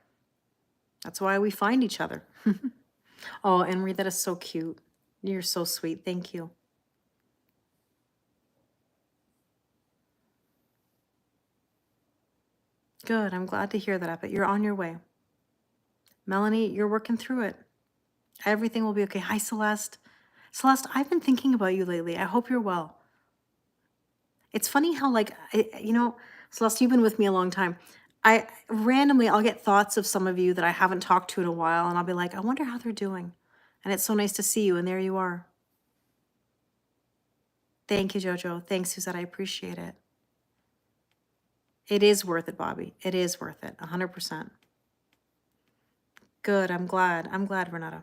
That's why we find each other. Oh, Henry, that is so cute. You're so sweet. Thank you. Good. I'm glad to hear that, but you're on your way. Melanie, you're working through it. Everything will be okay. Hi, Celeste. Celeste, I've been thinking about you lately. I hope you're well. It's funny how, like, Celeste, you've been with me a long time. I'll get thoughts of some of you that I haven't talked to in a while, and I'll be like, I wonder how they're doing. And it's so nice to see you, and there you are. Thank you, Jojo. Thanks, Suzette. I appreciate it. It is worth it, Bobby. It is worth it, 100%. Good. I'm glad. I'm glad, Renata.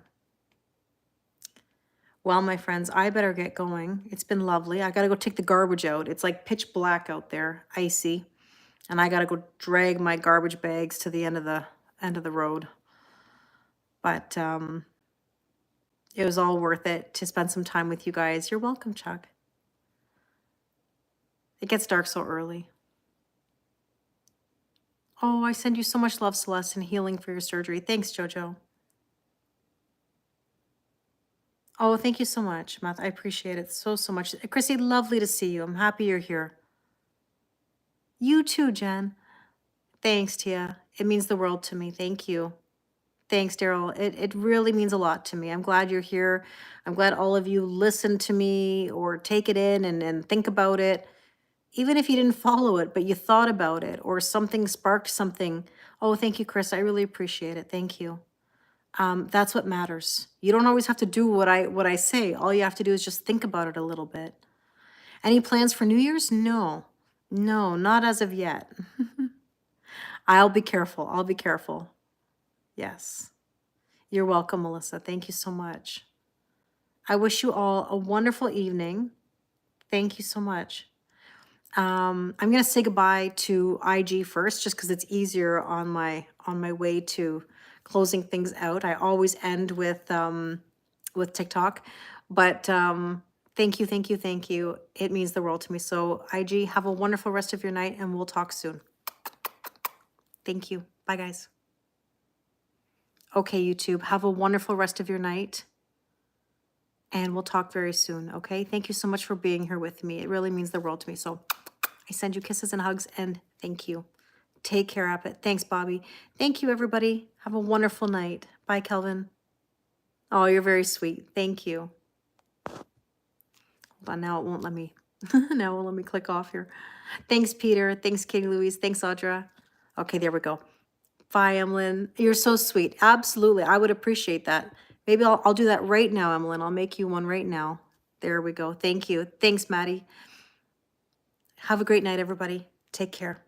Well, my friends, I better get going. It's been lovely. I got to go take the garbage out. It's like pitch black out there, icy. And I got to go drag my garbage bags to the end of the road. But it was all worth it to spend some time with you guys. You're welcome, Chuck. It gets dark so early. Oh, I send you so much love, Celeste, and healing for your surgery. Thanks, Jojo. Oh, thank you so much, Matt. I appreciate it so much. Chrissy, lovely to see you. I'm happy you're here. You too, Jen. Thanks, Tia. It means the world to me. Thank you. Thanks, Daryl. It really means a lot to me. I'm glad you're here. I'm glad all of you listen to me or take it in and think about it. Even if you didn't follow it, but you thought about it or something sparked something. Oh, thank you, Chris. I really appreciate it. Thank you. That's what matters. You don't always have to do what I say. All you have to do is just think about it a little bit. Any plans for New Year's? No, not as of yet. I'll be careful. I'll be careful. Yes. You're welcome, Melissa. Thank you so much. I wish you all a wonderful evening. Thank you so much. I'm going to say goodbye to IG first, just because it's easier on my way to closing things out. I always end with TikTok, but thank you. It means the world to me. So IG, have a wonderful rest of your night, and we'll talk soon. Thank you. Bye, guys. Okay, YouTube, have a wonderful rest of your night, and we'll talk very soon, okay? Thank you so much for being here with me. It really means the world to me. So I send you kisses and hugs, and thank you. Take care, Abbott. Thanks, Bobby. Thank you, everybody. Have a wonderful night. Bye, Kelvin. Oh, you're very sweet. Thank you. Hold on, now it won't let me. Now it won't let me click off here. Thanks, Peter. Thanks, Katie Louise. Thanks, Audra. Okay, there we go. Bye, Emlyn. You're so sweet. Absolutely. I would appreciate that. Maybe I'll do that right now, Emlyn. I'll make you one right now. There we go. Thank you. Thanks, Maddie. Have a great night, everybody. Take care.